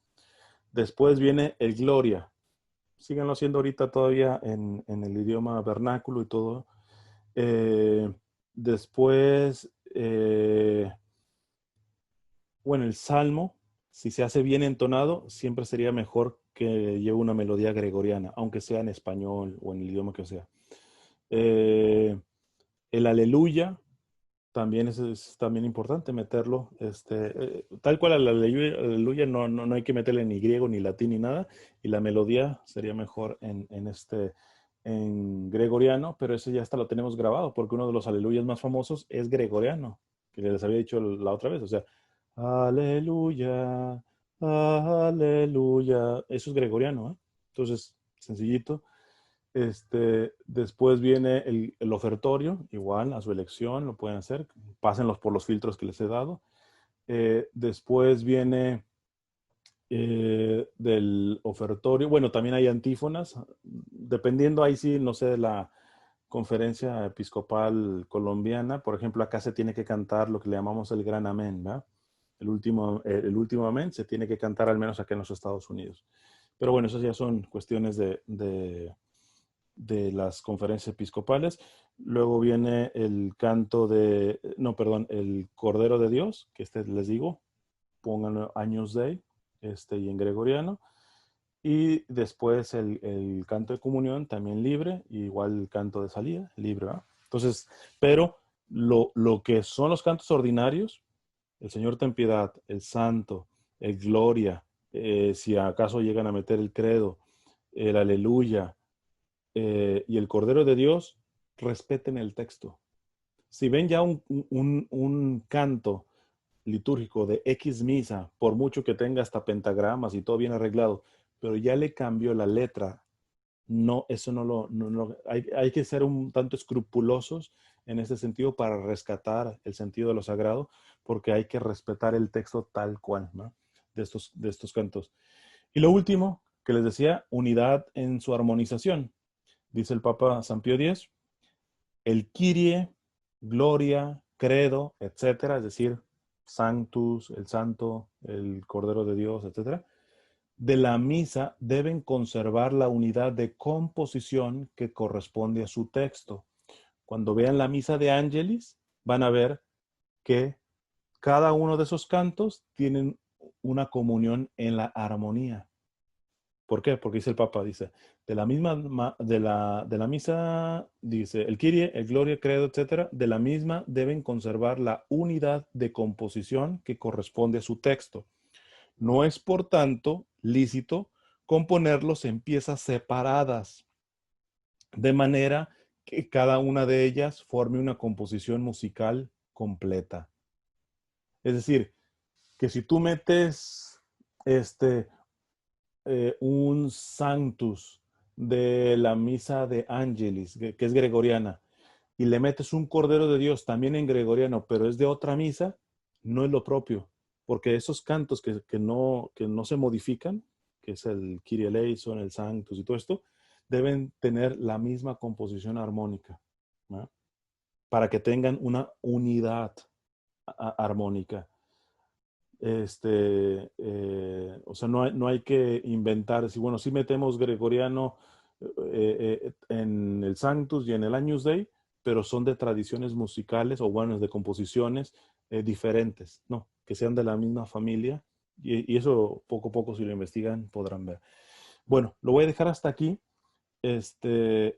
Después viene el Gloria. Síganlo haciendo ahorita todavía en el idioma vernáculo y todo. Después, bueno, el Salmo, si se hace bien entonado, siempre sería mejor que lleve una melodía gregoriana, aunque sea en español o en el idioma que sea. El Aleluya también es también importante meterlo. Tal cual el Aleluya no hay que meterle ni griego, ni latín, ni nada. Y la melodía sería mejor en gregoriano, pero ese ya hasta lo tenemos grabado, porque uno de los aleluyas más famosos es gregoriano, que les había dicho la otra vez. O sea, aleluya, aleluya. Eso es gregoriano, ¿eh? Entonces, sencillito. Después viene el ofertorio, igual a su elección, lo pueden hacer, pásenlos por los filtros que les he dado. Después viene del ofertorio, bueno, también hay antífonas, dependiendo ahí sí, no sé, de la conferencia episcopal colombiana, por ejemplo, acá se tiene que cantar lo que le llamamos el gran amén, ¿verdad? El último amén se tiene que cantar al menos acá en los Estados Unidos. Pero bueno, esas ya son cuestiones de las conferencias episcopales. Luego viene el canto no, perdón, el Cordero de Dios, que les digo, pónganlo Agnus Dei, y en gregoriano. Y después el canto de comunión, también libre, y igual el canto de salida, libre, ¿verdad? Entonces, pero lo que son los cantos ordinarios, el Señor ten piedad, el Santo, el Gloria, si acaso llegan a meter el credo, el Aleluya, y el Cordero de Dios, respeten el texto. Si ven ya un canto litúrgico de X misa, por mucho que tenga hasta pentagramas y todo bien arreglado, pero ya le cambió la letra, no, eso hay que ser un tanto escrupulosos en ese sentido para rescatar el sentido de lo sagrado, porque hay que respetar el texto tal cual, ¿no? De estos cantos. Y lo último que les decía, unidad en su armonización. Dice el Papa San Pío X, el Kyrie, Gloria, Credo, etcétera, es decir, Sanctus, el Santo, el Cordero de Dios, etcétera, de la misa deben conservar la unidad de composición que corresponde a su texto. Cuando vean la misa de Ángelis, van a ver que cada uno de esos cantos tienen una comunión en la armonía. ¿Por qué? Porque dice el Papa, dice, de la misa, dice, el Kyrie, el Gloria, Credo, etcétera, de la misma deben conservar la unidad de composición que corresponde a su texto. No es, por tanto, lícito componerlos en piezas separadas, de manera que cada una de ellas forme una composición musical completa. Es decir, que si tú metes un Sanctus de la misa de Angelis, que es gregoriana, y le metes un Cordero de Dios también en gregoriano, pero es de otra misa, no es lo propio, porque esos cantos que no se modifican, que es el Kyrie eleison, el Sanctus y todo esto, deben tener la misma composición armónica, ¿no? Para que tengan una unidad armónica. O sea, no hay que inventar. Si, bueno, sí metemos gregoriano en el Sanctus y en el Agnus Dei, pero son de tradiciones musicales o, bueno, de composiciones diferentes, no, que sean de la misma familia. Y eso poco a poco, si lo investigan, podrán ver. Bueno, lo voy a dejar hasta aquí.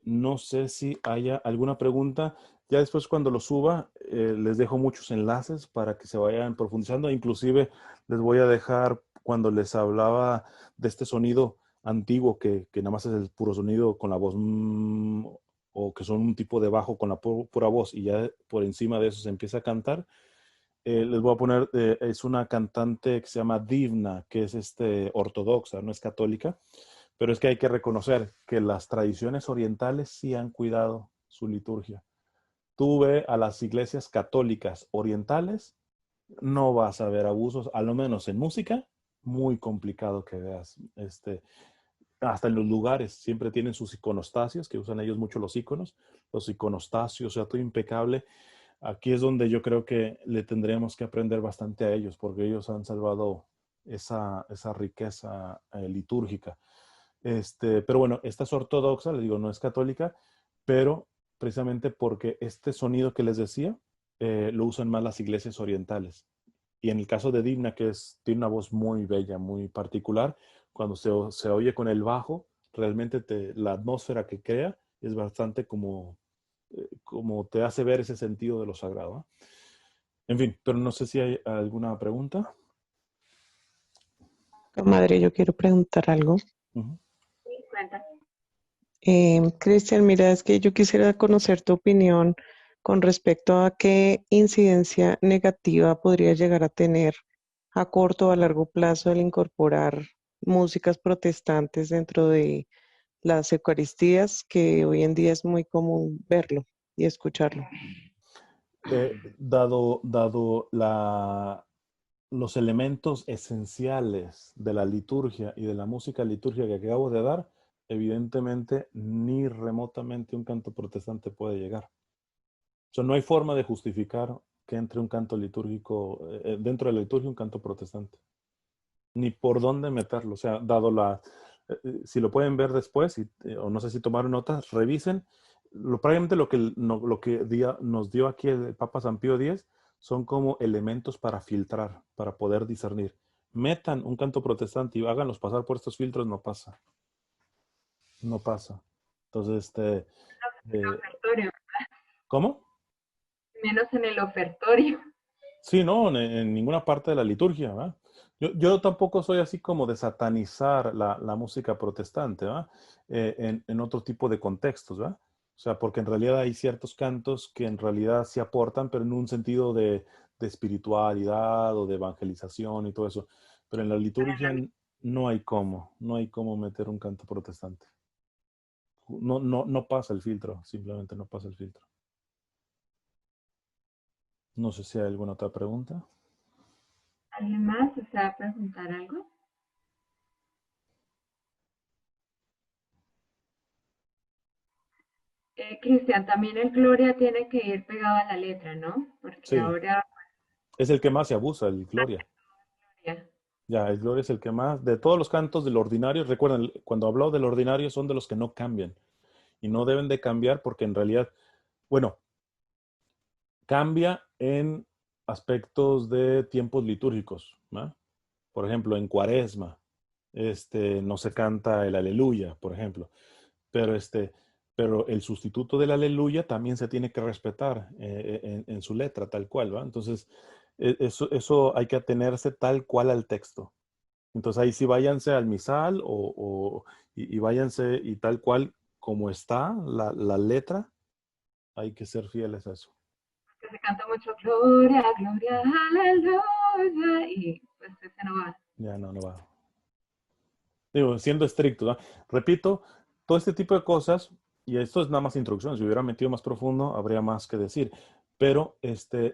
No sé si haya alguna pregunta. Ya después cuando lo suba, les dejo muchos enlaces para que se vayan profundizando. Inclusive les voy a dejar cuando les hablaba de este sonido antiguo que nada más es el puro sonido con la voz o que son un tipo de bajo con la pura voz y ya por encima de eso se empieza a cantar. Les voy a poner, es una cantante que se llama Divna, que es ortodoxa, no es católica. Pero es que hay que reconocer que las tradiciones orientales sí han cuidado su liturgia. Tú ve a las iglesias católicas orientales, no vas a ver abusos, a lo menos en música, muy complicado que veas. Hasta en los lugares, siempre tienen sus iconostasios, que usan ellos mucho los iconos, los iconostasios, o sea, todo impecable. aquí es donde yo creo que le tendríamos que aprender bastante a ellos, porque ellos han salvado esa riqueza litúrgica. Pero bueno, esta es ortodoxa, le digo, no es católica, pero precisamente porque este sonido que les decía, lo usan más las iglesias orientales. Y en el caso de Dimna, tiene una voz muy bella, muy particular, cuando se oye con el bajo, realmente la atmósfera que crea es bastante como te hace ver ese sentido de lo sagrado, ¿eh? En fin, pero no sé si hay alguna pregunta. Madre, yo quiero preguntar algo. Ujú. Cuenta. Cristian, mira, es que yo quisiera conocer tu opinión con respecto a qué incidencia negativa podría llegar a tener a corto o a largo plazo el incorporar músicas protestantes dentro de las Eucaristías, que hoy en día es muy común verlo y escucharlo. Dado los elementos esenciales de la liturgia y de la música litúrgica que acabo de dar, evidentemente ni remotamente un canto protestante puede llegar. O sea, no hay forma de justificar que entre un canto litúrgico, dentro de la liturgia, un canto protestante. Ni por dónde meterlo. O sea, si lo pueden ver después, o no sé si tomaron notas, revisen. Probablemente lo que nos dio aquí el Papa San Pío X son como elementos para filtrar, para poder discernir. Metan un canto protestante y háganlos pasar por estos filtros, no pasa. No pasa. Entonces, El eh, ofertorio, ¿cómo? menos en el ofertorio. Sí, no, en ninguna parte de la liturgia, ¿va? Yo tampoco soy así como de satanizar la música protestante, ¿va? En otro tipo de contextos, ¿va? O sea, porque en realidad hay ciertos cantos que en realidad sí aportan, pero en un sentido de espiritualidad o de evangelización y todo eso. Pero en la liturgia no hay cómo meter un canto protestante. No pasa el filtro, simplemente no pasa el filtro. No sé si hay alguna otra pregunta. ¿Alguien más desea preguntar algo? Cristian, también el Gloria tiene que ir pegado a la letra, ¿no? Porque Sí, ahora es el que más se abusa, el Gloria. Gloria. Ya, el Gloria es el que más, de todos los cantos del ordinario, recuerden, cuando hablo del ordinario son de los que no cambian y no deben de cambiar porque en realidad, bueno, cambia en aspectos de tiempos litúrgicos, ¿no? Por ejemplo, en Cuaresma, no se canta el Aleluya, por ejemplo, pero pero el sustituto del Aleluya también se tiene que respetar en su letra, tal cual, ¿va? Entonces, eso hay que atenerse tal cual al texto. Entonces ahí sí váyanse al misal y váyanse y tal cual como está la letra, hay que ser fieles a eso. Que se canta mucho Gloria, Gloria, Aleluya, y pues ese no va. Ya no va. Digo, siendo estricto, ¿no? Repito, todo este tipo de cosas, y esto es nada más introducción, si hubiera metido más profundo, habría más que decir. Pero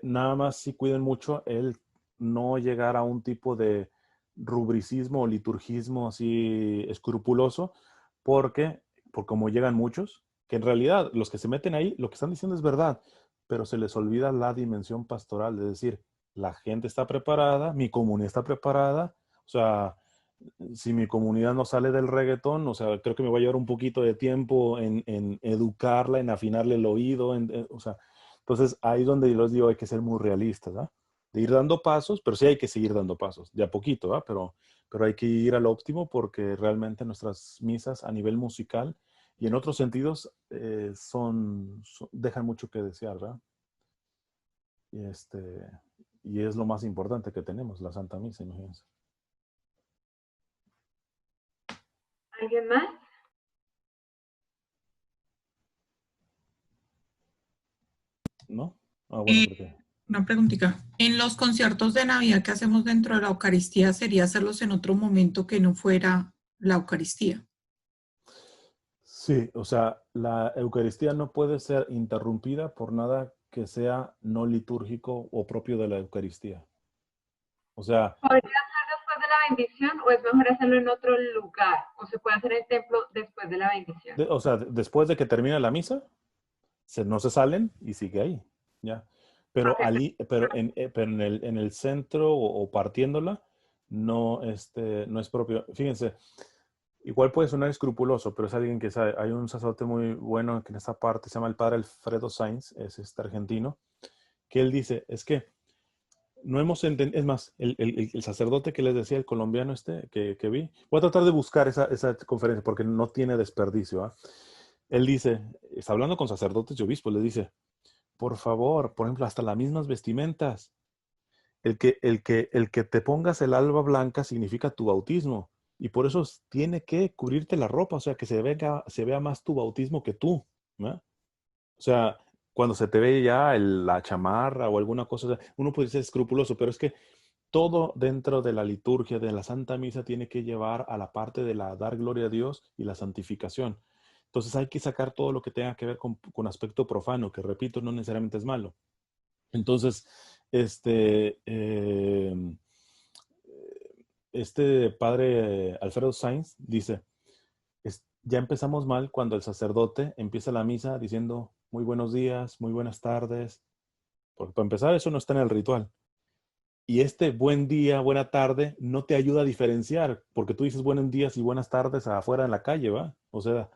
nada más sí cuiden mucho el no llegar a un tipo de rubricismo o liturgismo así escrupuloso, por como llegan muchos, que en realidad los que se meten ahí, lo que están diciendo es verdad, pero se les olvida la dimensión pastoral, es decir, la gente está preparada, mi comunidad está preparada, o sea, si mi comunidad no sale del reggaetón, o sea, creo que me va a llevar un poquito de tiempo en educarla, en afinarle el oído, o sea, entonces ahí es donde yo les digo, hay que ser muy realistas, ¿verdad? De ir dando pasos, pero sí hay que seguir dando pasos, de a poquito, ¿verdad? Pero hay que ir al óptimo porque realmente nuestras misas a nivel musical y en otros sentidos dejan mucho que desear, ¿verdad? Y, y es lo más importante que tenemos, la Santa Misa, imagínense. ¿Alguien más? ¿No? Ah, bueno, porque... Una preguntita. En los conciertos de Navidad que hacemos dentro de la Eucaristía, ¿sería hacerlos en otro momento que no fuera la Eucaristía? Sí, o sea, la Eucaristía no puede ser interrumpida por nada que sea no litúrgico o propio de la Eucaristía. O sea, ¿Podría ser después de la bendición o es mejor hacerlo en otro lugar? ¿O se puede hacer en el templo después de la bendición? después de que termina la misa, no se salen y sigue ahí, ¿ya? pero, pero en el centro o partiéndola, no, no es propio. Fíjense, igual puede sonar escrupuloso, pero es alguien que sabe. Hay un sacerdote muy bueno que en esta parte se llama el padre Alfredo Sainz, es argentino, que él dice, es que no hemos entendido, es más, el sacerdote que les decía, el colombiano que vi, voy a tratar de buscar esa conferencia porque no tiene desperdicio. ¿Ah? Él dice, está hablando con sacerdotes y obispos, le dice, por favor, por ejemplo, hasta las mismas vestimentas. El que te pongas el alba blanca significa tu bautismo. Y por eso tiene que cubrirte la ropa, o sea, que se vea más tu bautismo que tú. ¿No? O sea, cuando se te ve ya la chamarra o alguna cosa, o sea, uno puede ser escrupuloso, pero es que todo dentro de la liturgia de la Santa Misa tiene que llevar a la parte de la dar gloria a Dios y la santificación. Entonces hay que sacar todo lo que tenga que ver con aspecto profano, que repito, no necesariamente es malo. Entonces, este padre Alfredo Sainz dice, ya empezamos mal cuando el sacerdote empieza la misa diciendo muy buenos días, muy buenas tardes, porque para empezar eso no está en el ritual. Y este buen día, buena tarde, no te ayuda a diferenciar, porque tú dices buenos días y buenas tardes afuera en la calle, ¿va? O sea,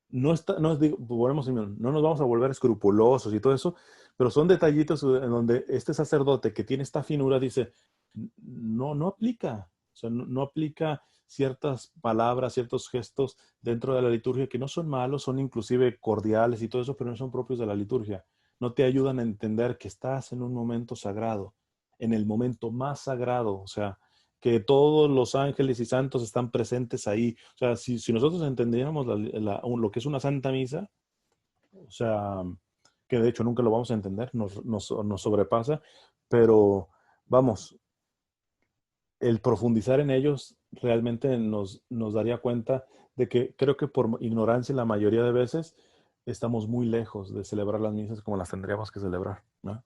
no está, no, no nos vamos a volver escrupulosos y todo eso, pero son detallitos en donde este sacerdote que tiene esta finura dice, no aplica, o sea, no aplica ciertas palabras, ciertos gestos dentro de la liturgia que no son malos, son inclusive cordiales y todo eso, pero no son propios de la liturgia. No te ayudan a entender que estás en un momento sagrado, en el momento más sagrado, o sea, que todos los ángeles y santos están presentes ahí. O sea, si nosotros entendiéramos lo que es una santa misa, o sea, que de hecho nunca lo vamos a entender, nos sobrepasa, pero vamos, el profundizar en ellos realmente nos daría cuenta de que creo que por ignorancia la mayoría de veces estamos muy lejos de celebrar las misas como las tendríamos que celebrar, ¿no?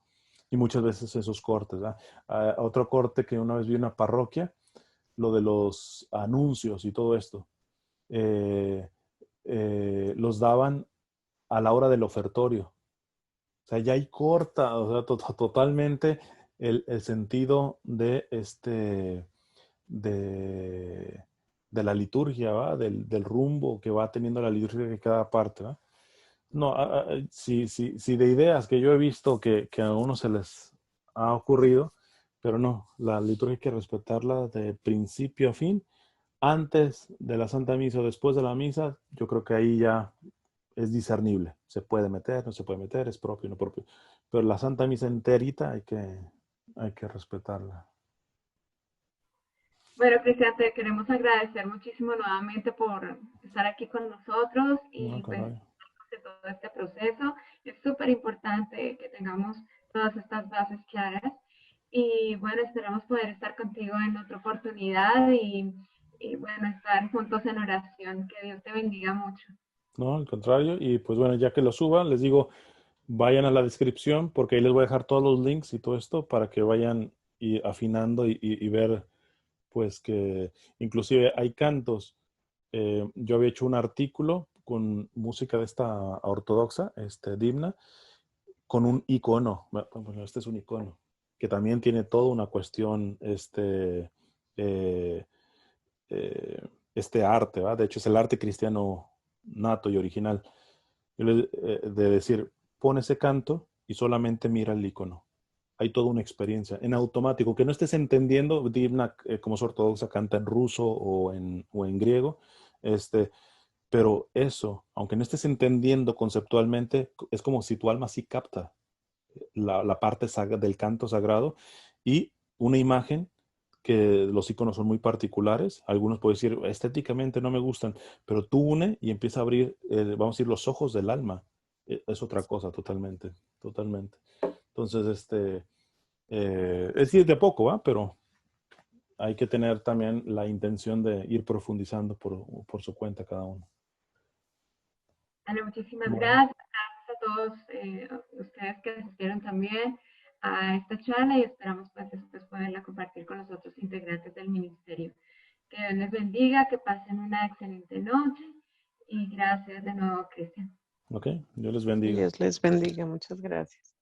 Y muchas veces esos cortes, ¿no? Otro corte que una vez vi en una parroquia, lo de los anuncios y todo esto, eh, los daban a la hora del ofertorio. O sea, ya ahí corta, o sea, totalmente el sentido de, de la liturgia, ¿va? Del rumbo que va teniendo la liturgia de cada parte, ¿va? No, si de ideas que yo he visto que a uno se les ha ocurrido, pero no, la liturgia hay que respetarla de principio a fin. Antes de la Santa Misa o después de la misa, yo creo que ahí ya es discernible. Se puede meter, no se puede meter, es propio, no propio. Pero la Santa Misa enterita hay que respetarla. Bueno, Cristian, te queremos agradecer muchísimo nuevamente por estar aquí con nosotros No, al y pues contrario. de todo este proceso. Es súper importante que tengamos todas estas bases claras y bueno, esperamos poder estar contigo en otra oportunidad y bueno, estar juntos en oración. Que Dios te bendiga mucho. No, al contrario. Y pues bueno, ya que lo suba, les digo, vayan a la descripción porque ahí les voy a dejar todos los links y todo esto para que vayan afinando y ver pues que inclusive hay cantos. Yo había hecho un artículo con música de esta ortodoxa, Dimna, con un icono. Bueno, este es un icono que también tiene toda una cuestión, eh, eh, arte, ¿va? De hecho, es el arte cristiano nato y original. De decir, pon ese canto y solamente mira el icono. Hay toda una experiencia en automático, que no estés entendiendo, Dimna, como es ortodoxa, canta en ruso o en griego, pero eso, aunque no estés entendiendo conceptualmente, es como si tu alma sí capta la parte del canto sagrado y una imagen que los iconos son muy particulares. Algunos pueden decir, estéticamente no me gustan, pero tú une y empieza a abrir, vamos a decir, los ojos del alma. Es otra cosa totalmente, totalmente. Entonces, es decir, de poco, ¿va? Pero hay que tener también la intención de ir profundizando por su cuenta cada uno. Ana, muchísimas Bueno, gracias. Gracias a todos ustedes que asistieron también a esta charla y esperamos pues después poderla compartir con los otros integrantes del ministerio. Que Dios les bendiga, que pasen una excelente noche y gracias de nuevo, Cristian. ok, Dios les bendiga. Dios les bendiga. Muchas gracias.